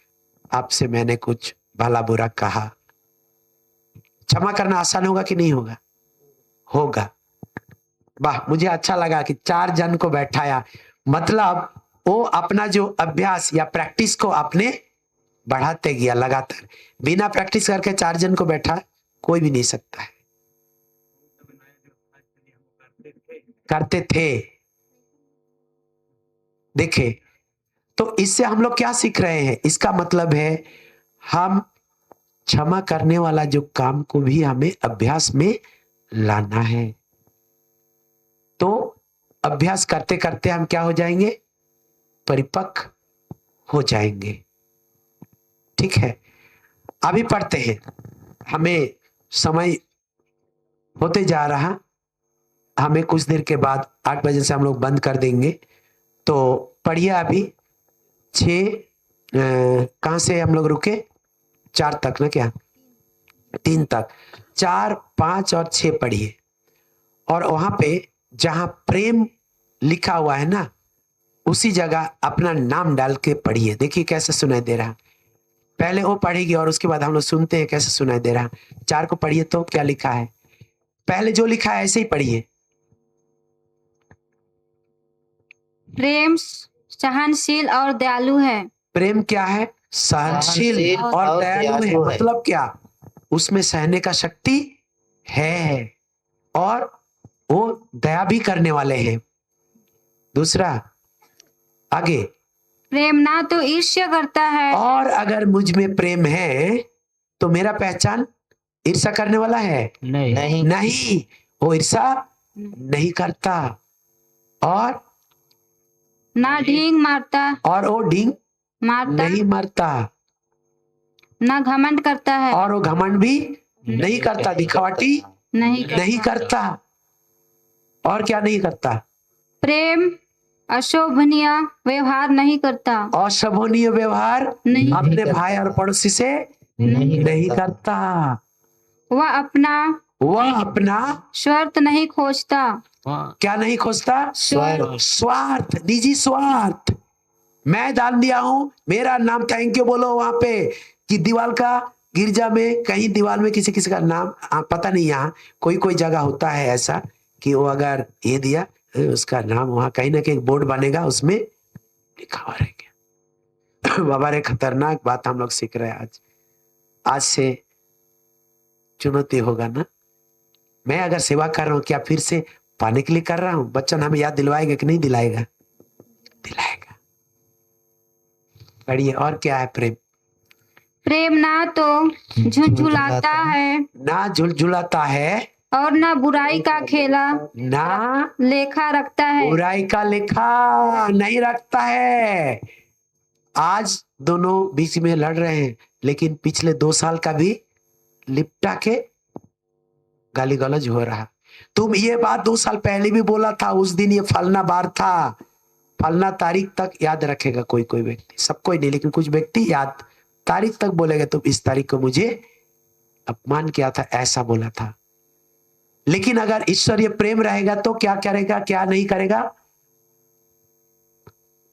[SPEAKER 1] आपसे मैंने कुछ भला बुरा कहा। क्षमा करना आसान होगा कि नहीं होगा? होगा। वाह, मुझे अच्छा लगा कि 4 जन को बैठाया, मतलब वो अपना जो अभ्यास या प्रैक्टिस को आपने बढ़ाते गया लगातार। बिना प्रैक्टिस करके 4 जन को बैठा कोई भी नहीं सकता है। करते थे। देखे तो इससे हम लोग क्या सीख रहे हैं? इसका मतलब है हम क्षमा करने वाला जो काम को भी हमें अभ्यास में लाना है। तो अभ्यास करते करते हम क्या हो जाएंगे? परिपक्व हो जाएंगे। ठीक है, अभी पढ़ते हैं, हमें समय होते जा रहा, हमें कुछ देर के बाद 8 बजे से हम लोग बंद कर देंगे। तो पढ़िए अभी 6 कहां से हम लोग रुके? 4 तक ना, क्या 3 तक? 4, 5 और 6 पढ़िए, और वहां पे जहां प्रेम लिखा हुआ है ना उसी जगह अपना नाम डाल के पढ़िए। देखिए कैसे सुनाई दे रहा। पहले वो पढ़ेगी और उसके बाद हम लोग सुनते हैं कैसे सुनाई दे रहा। 4 को पढ़िए तो क्या लिखा है, पहले जो लिखा है ऐसे ही पढ़िए।
[SPEAKER 3] प्रेम सहनशील और दयालु है।
[SPEAKER 1] प्रेम क्या है? सहनशील और दयालु है। मतलब क्या? उसमें सहने का शक्ति है और वो दया भी करने वाले हैं। दूसरा आगे,
[SPEAKER 3] प्रेम ना तो ईर्ष्या करता है,
[SPEAKER 1] और अगर मुझ में प्रेम है तो मेरा पहचान ईर्ष्या करने वाला है?
[SPEAKER 2] नहीं।
[SPEAKER 1] नहीं, वो ईर्ष्या नहीं करता। और
[SPEAKER 3] ना ढींग मारता
[SPEAKER 1] और वो ढींग नहीं मारता,
[SPEAKER 3] ना घमंड करता है,
[SPEAKER 1] और वो घमंड भी नहीं करता, दिखावटी नहीं करता। और क्या नहीं करता?
[SPEAKER 3] प्रेम अशोभनीय व्यवहार नहीं करता,
[SPEAKER 1] अशोभनीय व्यवहार
[SPEAKER 3] नहीं
[SPEAKER 1] अपने भाई और पड़ोसी से नहीं करता।
[SPEAKER 3] वह अपना स्वार्थ नहीं खोजता।
[SPEAKER 1] क्या नहीं खोजता? स्वार्थ, निजी स्वार्थ। मैं दान दिया हूं, मेरा नाम थैंक यू बोलो वहां पे, कि दीवार का गिरजा में कहीं दीवार में किसी किसी का नाम पता नहीं, यहाँ कोई कोई जगह होता है ऐसा कि वो अगर ये दिया उसका नाम वहां कहीं ना कहीं बोर्ड बनेगा, उसमें लिखा हुआ रहेगा। बाबा रे खतरनाक बात हम लोग सीख रहे हैं आज से चुनौती होगा ना। मैं अगर सेवा कर रहा हूं, क्या फिर से पाने के लिए कर रहा हूं? बच्चन हमें याद दिलवाएगा कि नहीं दिलाएगा? दिलाएगा। पढ़िए, और क्या है प्रेम?
[SPEAKER 3] प्रेम ना तो झुंझुलाता है
[SPEAKER 1] ना झुलझुलाता है,
[SPEAKER 3] और ना बुराई का खेला
[SPEAKER 1] ना
[SPEAKER 3] लेखा रखता है।
[SPEAKER 1] बुराई का लेखा नहीं रखता है। आज दोनों बीच में लड़ रहे हैं, लेकिन पिछले 2 साल का भी लिपटा के गाली गलौज हो रहा। तुम ये बात 2 साल पहले भी बोला था, उस दिन ये फलना बार था, फलना तारीख तक याद रखेगा कोई कोई व्यक्ति, सब कोई नहीं, लेकिन कुछ व्यक्ति याद तारीख तक बोलेगा, तुम इस तारीख को मुझे अपमान किया था, ऐसा बोला था। लेकिन अगर ईश्वरीय प्रेम रहेगा तो क्या करेगा, क्या नहीं करेगा?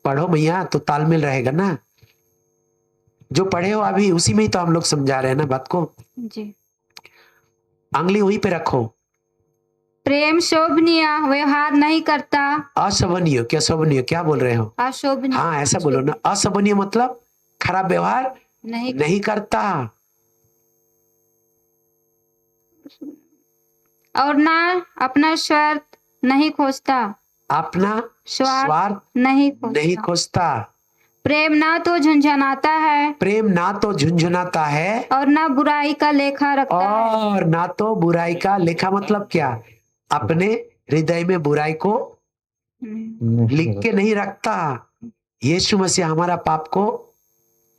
[SPEAKER 1] पढ़ो भैया तो तालमेल रहेगा ना। जो पढ़े हो अभी उसी में ही तो हम लोग समझा रहे हैं ना बात को।
[SPEAKER 3] जी।
[SPEAKER 1] अंगली वहीं पे रखो।
[SPEAKER 3] प्रेम शोभनीय व्यवहार नहीं करता।
[SPEAKER 1] अशोभनीय, क्या शोभनीय, क्या बोल रहे हो?
[SPEAKER 3] अशोभनीय।
[SPEAKER 1] हाँ ऐसा बोलो ना। अशोभनीय मतलब खराब व्यवहार नहीं करता।
[SPEAKER 3] और ना अपना स्वार्थ नहीं खोजता।
[SPEAKER 1] अपना स्वार्थ नहीं खोजता।
[SPEAKER 3] प्रेम ना तो झुंझुनाता है
[SPEAKER 1] प्रेम ना तो झुंझुनाता है,
[SPEAKER 3] और ना बुराई का लेखा रखता है।
[SPEAKER 1] और ना तो बुराई का लेखा मतलब क्या? अपने हृदय में बुराई को लिख के नहीं रखता। यीशु मसीह हमारा पाप को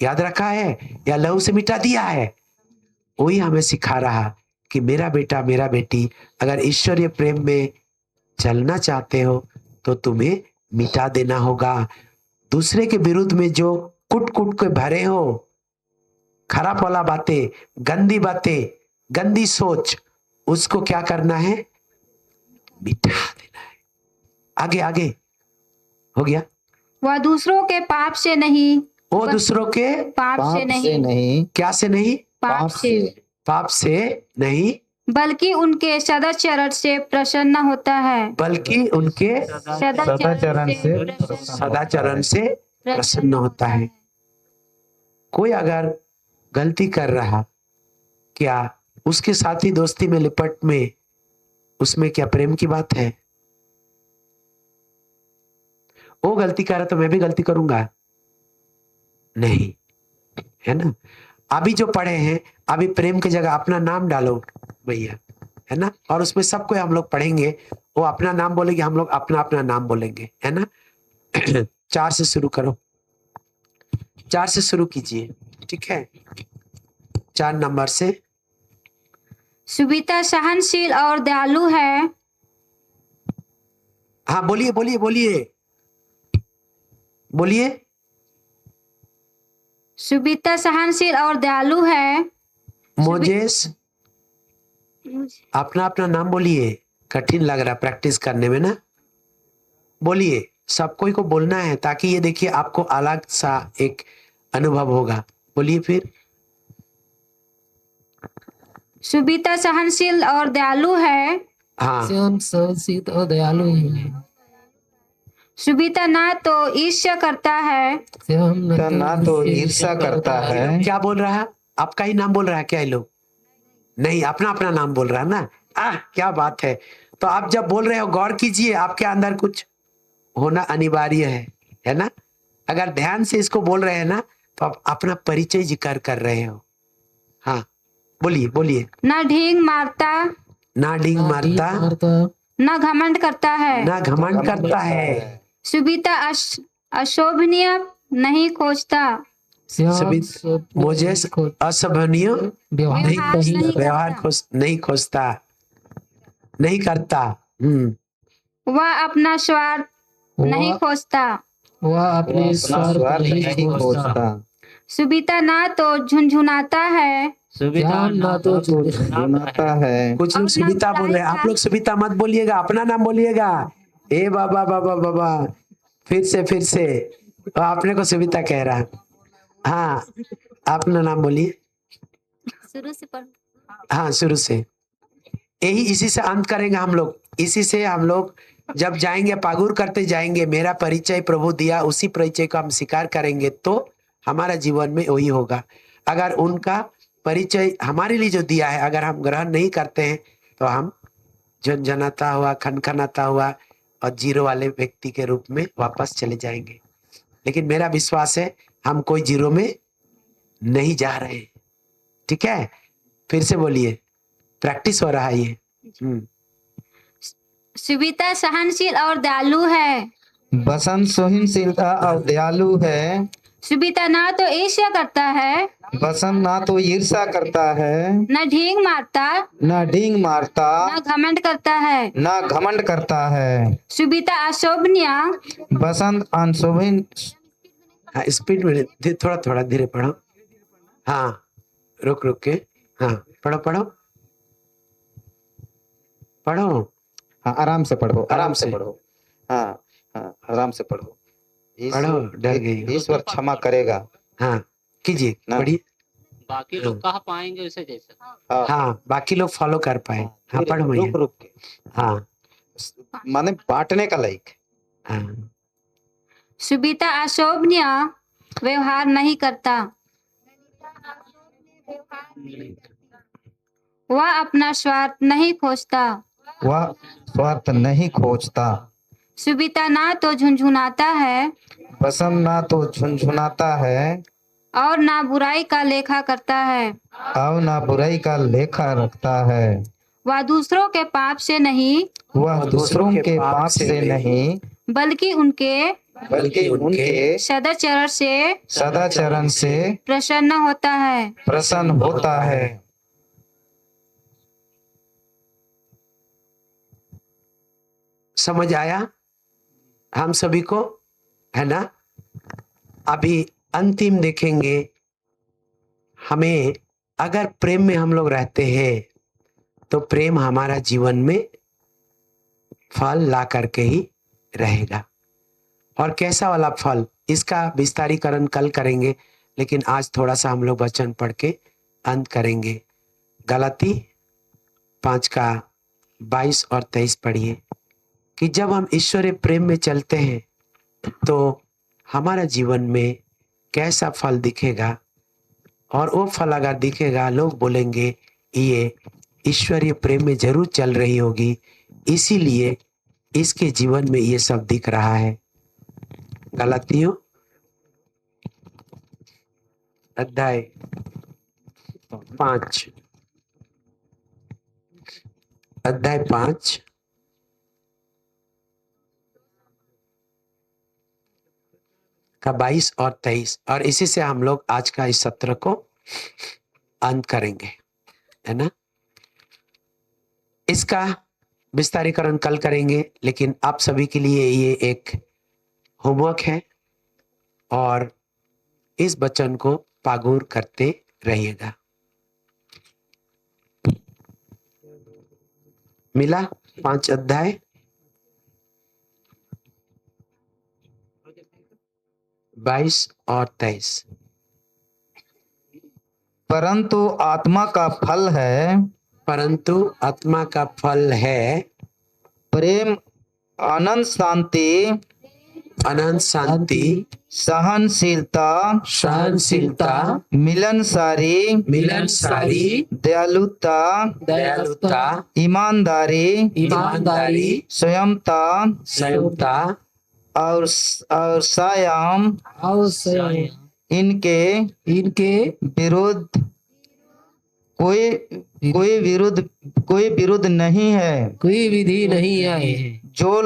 [SPEAKER 1] याद रखा है या लहू से मिटा दिया है? वही हमें सिखा रहा कि मेरा बेटा मेरा बेटी, अगर ईश्वरीय प्रेम में चलना चाहते हो तो तुम्हें मिटा देना होगा। दूसरे के विरुद्ध में जो कुट कुट के भरे हो, खराब वाला बातें, गंदी बातें, गंदी सोच, उसको क्या करना है? मिटा देना है। आगे आगे हो गया।
[SPEAKER 3] वह दूसरों के पाप से नहीं,
[SPEAKER 1] वो दूसरों के
[SPEAKER 3] पाप से नहीं,
[SPEAKER 1] क्या से नहीं?
[SPEAKER 3] पाप से,
[SPEAKER 1] पाप से नहीं,
[SPEAKER 3] बल्कि उनके सदाचरण से प्रसन्न होता है।
[SPEAKER 1] बल्कि उनके सदाचरण से प्रसन्न होता है। कोई अगर गलती कर रहा, क्या उसके साथी दोस्ती में लिपट में उसमें क्या प्रेम की बात है? वो गलती कर रहा तो मैं भी गलती करूंगा? नहीं, है ना। अभी जो पढ़े हैं, अभी प्रेम की जगह अपना नाम डालो भैया, है ना। और उसमें सबको हम लोग पढ़ेंगे, वो अपना नाम बोलेंगे, हम लोग अपना अपना नाम बोलेंगे, है ना। 4 से शुरू करो, 4 से शुरू कीजिए, ठीक है। 4 नंबर से।
[SPEAKER 3] सुविता सहनशील और दयालु है।
[SPEAKER 1] हाँ बोलिए बोलिए बोलिए बोलिए।
[SPEAKER 3] सुविता सहनशील और दयालु है।
[SPEAKER 1] मोजेस, अपना अपना नाम बोलिए। कठिन लग रहा प्रैक्टिस करने में ना। बोलिए, सब कोई को बोलना है ताकि ये देखिए आपको अलग सा एक अनुभव होगा। बोलिए फिर।
[SPEAKER 3] सुविता सहनशील और दयालु है।
[SPEAKER 1] हाँ,
[SPEAKER 4] सहनशील और दयालु है।
[SPEAKER 3] सुविता ना तो ईर्ष्या करता है,
[SPEAKER 2] ना तो ईर्ष्या करता है।
[SPEAKER 1] क्या बोल रहा है? आपका ही नाम बोल रहा है क्या ये लोग? नहीं, अपना अपना नाम बोल रहा है ना। क्या बात है। तो आप जब बोल रहे हो गौर कीजिए, आपके अंदर कुछ होना अनिवार्य है ना। अगर ध्यान से इसको बोल रहे हैं ना तो आप अपना परिचय जिक्र कर रहे हो। हाँ बोलिए बोलिए।
[SPEAKER 3] ना ढींग मारता,
[SPEAKER 1] ना डींग मारता,
[SPEAKER 3] ना घमंड करता है।
[SPEAKER 1] ना घमंड करता है।
[SPEAKER 3] सुविता अशोभनीय नहीं खोजता।
[SPEAKER 1] मोजेस असभनीय व्यवहार नहीं खोजता, नहीं करता।
[SPEAKER 3] वह अपना स्वार्थ नहीं खोजता।
[SPEAKER 4] वह अपने स्वार्थ नहीं खोजता।
[SPEAKER 3] सुविता ना तो झुंझुनाता है,
[SPEAKER 4] ना तो झुंझुनाता है।
[SPEAKER 1] कुछ लोग सुविता बोल रहे हैं, आप लोग सुविता मत बोलिएगा, अपना नाम बोलिएगा। ए बाबा बाबा बाबा, फिर से तो आपने को सुविता कह रहा। हाँ अपना नाम बोलिए।
[SPEAKER 3] शुरू से पढ़।
[SPEAKER 1] हाँ शुरू से। यही इसी से अंत करेंगे हम लोग। इसी से हम लोग जब जाएंगे पागुर करते जाएंगे, मेरा परिचय प्रभु दिया, उसी परिचय को हम स्वीकार करेंगे तो हमारा जीवन में वही होगा। अगर उनका परिचय हमारे लिए जो दिया है, अगर हम ग्रहण नहीं करते हैं तो हम झनझनाता हुआ, खनखनाता हुआ और जीरो वाले व्यक्ति के रूप में वापस चले जाएंगे। लेकिन मेरा विश्वास है हम कोई जीरो में नहीं जा रहे। ठीक है, फिर से बोलिए, प्रैक्टिस हो रहा है ये।
[SPEAKER 3] सुविता सहनशील और दयालु है।
[SPEAKER 2] बसंत सहनशीलता और दयालु है।
[SPEAKER 3] सुविता ना तो ईर्ष्या करता है,
[SPEAKER 2] बसंत ना तो ईर्ष्या करता है,
[SPEAKER 3] न ढींग मारता,
[SPEAKER 2] न ढींग मारता,
[SPEAKER 3] न घमंड करता है।
[SPEAKER 2] न घमंड करता है।
[SPEAKER 3] सुविता अशोभनीय,
[SPEAKER 2] बसंत अनशोभन।
[SPEAKER 1] हाँ, स्पीड में थोड़ा थोड़ा धीरे पढ़ो। हाँ, रुक रुक के, हाँ पढ़ो पढ़ो पढ़ो।
[SPEAKER 2] हाँ, आराम से पढ़ो,
[SPEAKER 1] आराम से।
[SPEAKER 2] पढ़ो। हाँ हाँ, आराम से पढ़ो।
[SPEAKER 1] पढ़ो, डर गई हो।
[SPEAKER 2] ईश्वर क्षमा करेगा।
[SPEAKER 1] हाँ कीजिए,
[SPEAKER 2] ना।
[SPEAKER 1] पढ़िए।
[SPEAKER 4] बाकी लोग कह पाएंगे उसे जैसे।
[SPEAKER 1] हाँ, बाकी लोग फॉलो कर पाए। हाँ पढ़ो भैया।
[SPEAKER 2] रुक रुक के,
[SPEAKER 1] हाँ
[SPEAKER 2] माने बांटने का लायक।
[SPEAKER 1] हाँ,
[SPEAKER 3] सुविता अशोभनीय व्यवहार नहीं करता, वह अपना स्वार्थ नहीं खोजता।
[SPEAKER 2] वह स्वार्थ नहीं खोजता।
[SPEAKER 3] सुविता ना तो झुनझुनाता है
[SPEAKER 2] बसंत ना तो झुनझुनाता है
[SPEAKER 3] और ना बुराई का लेखा करता है।
[SPEAKER 2] और ना बुराई का लेखा रखता है।
[SPEAKER 3] वह दूसरों के पाप से नहीं,
[SPEAKER 2] वह दूसरों के पाप से नहीं,
[SPEAKER 3] बल्कि उनके
[SPEAKER 2] बल्कि उनके
[SPEAKER 3] सदाचरण से
[SPEAKER 2] सदाचरण से
[SPEAKER 3] प्रसन्न होता है।
[SPEAKER 2] प्रसन्न होता है।
[SPEAKER 1] समझ आया हम सभी को, है ना? अभी अंतिम देखेंगे। हमें अगर प्रेम में हम लोग रहते हैं तो प्रेम हमारा जीवन में फल ला करके ही रहेगा। और कैसा वाला फल, इसका विस्तारीकरण कल करेंगे, लेकिन आज थोड़ा सा हम लोग वचन पढ़ के अंत करेंगे। गलाती 5 का 22 और 23 पढ़िए कि जब हम ईश्वरीय प्रेम में चलते हैं तो हमारा जीवन में कैसा फल दिखेगा। और वो फल अगर दिखेगा, लोग बोलेंगे ये ईश्वरीय प्रेम में जरूर चल रही होगी, इसीलिए इसके जीवन में ये सब दिख रहा है। गलातियों अध्याय 5 का 22 और 23, और इसी से हम लोग आज का इस सत्र को अंत करेंगे, है ना? इसका विस्तारीकरण कल करेंगे, लेकिन आप सभी के लिए ये एक होमवर्क है और इस वचन को पागुर करते रहिएगा। मिला 5 अध्याय 22 और 23।
[SPEAKER 2] परंतु आत्मा का फल है,
[SPEAKER 1] परंतु आत्मा का फल है
[SPEAKER 2] प्रेम, आनंद, शांति,
[SPEAKER 1] अनंत शांति,
[SPEAKER 2] सहनशीलता,
[SPEAKER 1] सहनशीलता,
[SPEAKER 2] मिलनसारी,
[SPEAKER 1] मिलनसारी,
[SPEAKER 2] दयालुता,
[SPEAKER 1] दयालुता,
[SPEAKER 2] ईमानदारी,
[SPEAKER 1] ईमानदारी,
[SPEAKER 2] संयमता
[SPEAKER 1] संयमता
[SPEAKER 2] और संयम। इनके विरुद्ध कोई विरुद्ध नहीं है।
[SPEAKER 6] कोई विधि नहीं है।
[SPEAKER 2] जो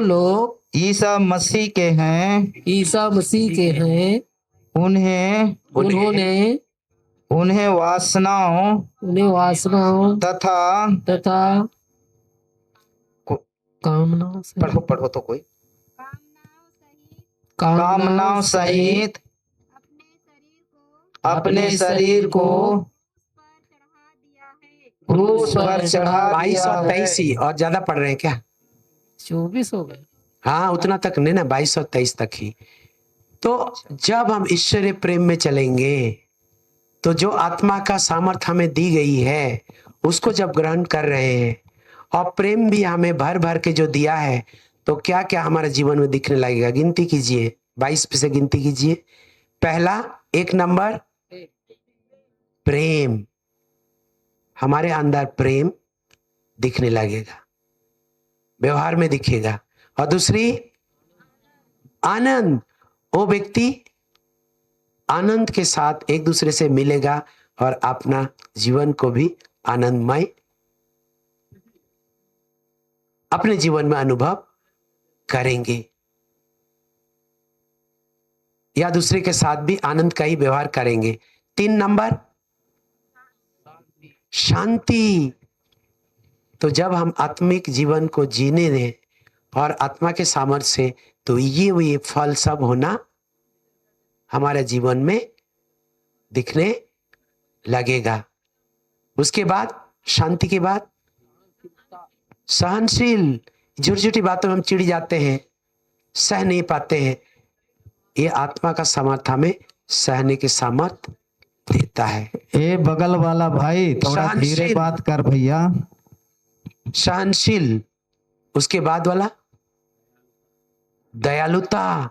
[SPEAKER 2] लोग ईसा मसीह के हैं,
[SPEAKER 6] ईसा मसीह के हैं,
[SPEAKER 2] उन्हें वासनाओं
[SPEAKER 6] तथा कामनाओं से
[SPEAKER 2] पढ़ो तो कोई
[SPEAKER 6] कामनाओं
[SPEAKER 2] कामनाओं सहित अपने शरीर को क्रूस पर चढ़ा
[SPEAKER 1] 22
[SPEAKER 2] दिया
[SPEAKER 1] और
[SPEAKER 2] है।
[SPEAKER 1] 23 ही, और ज्यादा पढ़ रहे हैं क्या?
[SPEAKER 6] 24 हो गए।
[SPEAKER 1] हाँ, उतना तक नहीं ना, 22 और 23 तक ही। तो जब हम ईश्वरीय प्रेम में चलेंगे तो जो आत्मा का सामर्थ हमें दी गई है उसको जब ग्रहण कर रहे हैं और प्रेम भी हमें भर भर के जो दिया है, तो क्या क्या हमारे जीवन में दिखने लगेगा। गिनती कीजिए, 22 से गिनती कीजिए। पहला 1 नंबर प्रेम, हमारे अंदर प्रेम दिखने लगेगा, व्यवहार में दिखेगा। और दूसरी आनंद, वो व्यक्ति आनंद के साथ एक दूसरे से मिलेगा और अपना जीवन को भी आनंदमय अपने जीवन में अनुभव करेंगे, या दूसरे के साथ भी आनंद का ही व्यवहार करेंगे। 3 नंबर शांति। तो जब हम आत्मिक जीवन को जीने दें और आत्मा के सामर्थ्य से, तो ये फल सब होना हमारे जीवन में दिखने लगेगा। उसके बाद शांति के बाद सहनशील। छोटी छोटी बातों में हम चिढ़ जाते हैं, सह नहीं पाते हैं, ये आत्मा का सामर्थ्य हमें सहने के सामर्थ्य देता है।
[SPEAKER 2] ए बगल वाला भाई थोड़ा धीरे
[SPEAKER 1] सहनशील।
[SPEAKER 2] बात कर भैया।
[SPEAKER 1] सहनशील। उसके बाद वाला दयालुता,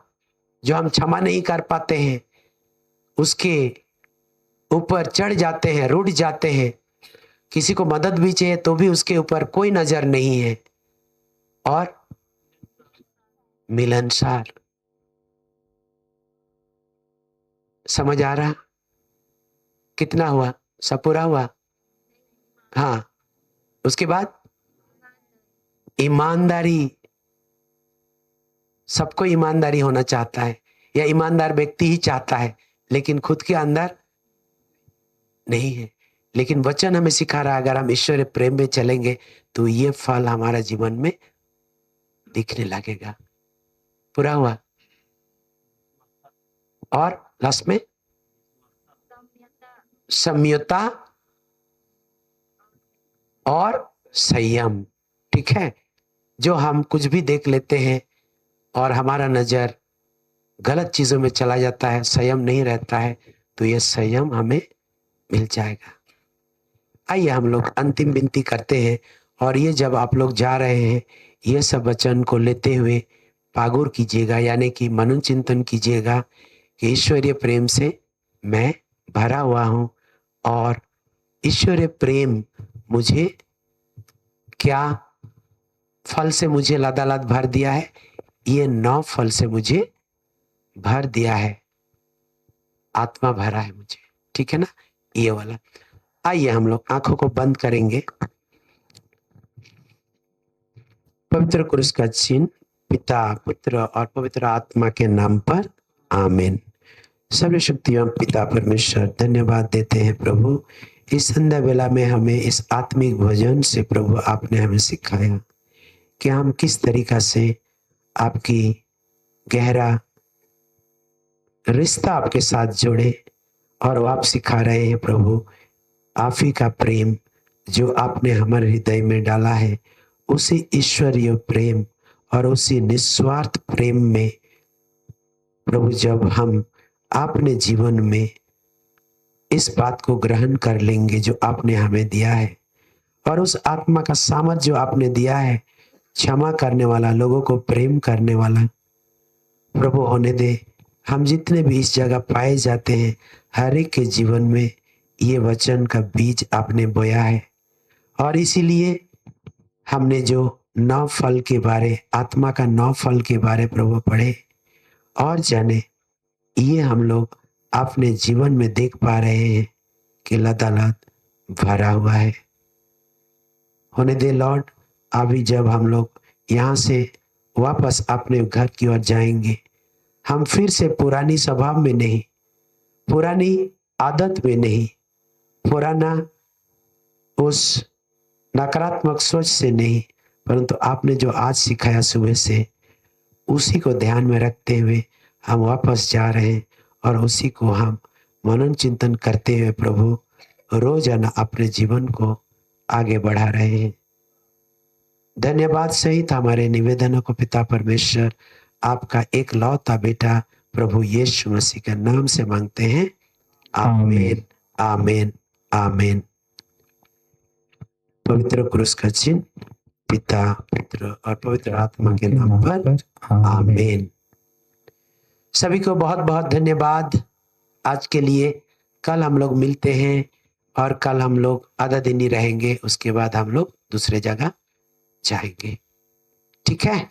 [SPEAKER 1] जो हम क्षमा नहीं कर पाते हैं उसके ऊपर चढ़ जाते हैं, रुठ जाते हैं, किसी को मदद भी चाहिए तो भी उसके ऊपर कोई नजर नहीं है। और मिलनसार। समझ आ रहा? कितना हुआ? सब पूरा हुआ? हाँ। उसके बाद ईमानदारी। सबको ईमानदारी होना चाहता है, या ईमानदार व्यक्ति ही चाहता है, लेकिन खुद के अंदर नहीं है। लेकिन वचन हमें सिखा रहा है, अगर हम ईश्वरीय प्रेम में चलेंगे तो ये फल हमारा जीवन में दिखने लगेगा। पूरा हुआ? और लास्ट में सम्यता और संयम। ठीक है, जो हम कुछ भी देख लेते हैं और हमारा नजर गलत चीजों में चला जाता है, संयम नहीं रहता है, तो ये संयम हमें मिल जाएगा। आइए हम लोग अंतिम विनती करते हैं, और ये जब आप लोग जा रहे हैं, ये सब वचन को लेते हुए पागुर कीजिएगा, यानी कि मनन चिंतन कीजिएगा कि ईश्वरीय प्रेम से मैं भरा हुआ हूं, और ईश्वरीय प्रेम मुझे क्या फल से मुझे लदालद भर दिया है? ये 9 फल से मुझे भर दिया है, आत्मा भरा है मुझे। ठीक है ना, ये वाला। आइए हम लोग आंखों को बंद करेंगे। पवित्र क्रूस का चिन्ह पिता, पुत्र और पवित्र आत्मा के नाम पर आमीन। सर्वशक्तिमान पिता परमेश्वर, धन्यवाद देते हैं प्रभु, इस संध्या वेला में हमें इस आत्मिक भोजन से प्रभु आपने हमें सिखाया कि हम किस तरीका से आपकी गहरा रिश्ता आपके साथ जोड़े, और आप सिखा रहे हैं प्रभु, आप ही का प्रेम जो आपने हमारे हृदय में डाला है, उसी ईश्वरीय प्रेम और उसी निस्वार्थ प्रेम में प्रभु, जब हम आपने जीवन में इस बात को ग्रहण कर लेंगे जो आपने हमें दिया है, और उस आत्मा का सामर्थ्य जो आपने दिया है, क्षमा करने वाला, लोगों को प्रेम करने वाला प्रभु होने दे। हम जितने भी इस जगह पाए जाते हैं, हर एक के जीवन में ये वचन का बीज आपने बोया है, और इसीलिए हमने जो 9 फल के बारे, आत्मा का 9 फल के बारे प्रभु पढ़े और जाने, ये हम लोग अपने जीवन में देख पा रहे हैं कि लदालद भरा हुआ है। होने दे लॉर्ड, अभी जब हम लोग यहाँ से वापस अपने घर की ओर जाएंगे, हम फिर से पुरानी स्वभाव में नहीं, पुरानी आदत में नहीं, पुराना उस नकारात्मक सोच से नहीं, परंतु आपने जो आज सिखाया सुबह से, उसी को ध्यान में रखते हुए हम वापस जा रहे हैं, और उसी को हम मनन चिंतन करते हुए प्रभु रोजाना अपने जीवन को आगे बढ़ा रहे हैं। धन्यवाद सहित हमारे निवेदनों को पिता परमेश्वर आपका एक लौता बेटा प्रभु यीशु मसीह के नाम से मांगते हैं, आमीन, आमीन, आमीन। पवित्र क्रूस का चिन्ह पिता, पुत्र और पवित्र आत्मा के नाम पर आमीन। सभी को बहुत बहुत धन्यवाद आज के लिए। कल हम लोग मिलते हैं और कल हम लोग आधा दिन ही रहेंगे, उसके बाद हम लोग दूसरे जगह जाएंगे। ठीक है,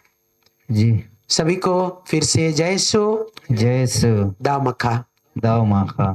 [SPEAKER 2] जी।
[SPEAKER 1] सभी को फिर से जय सो
[SPEAKER 2] जय सो
[SPEAKER 1] दामखा।
[SPEAKER 2] दाव माखा।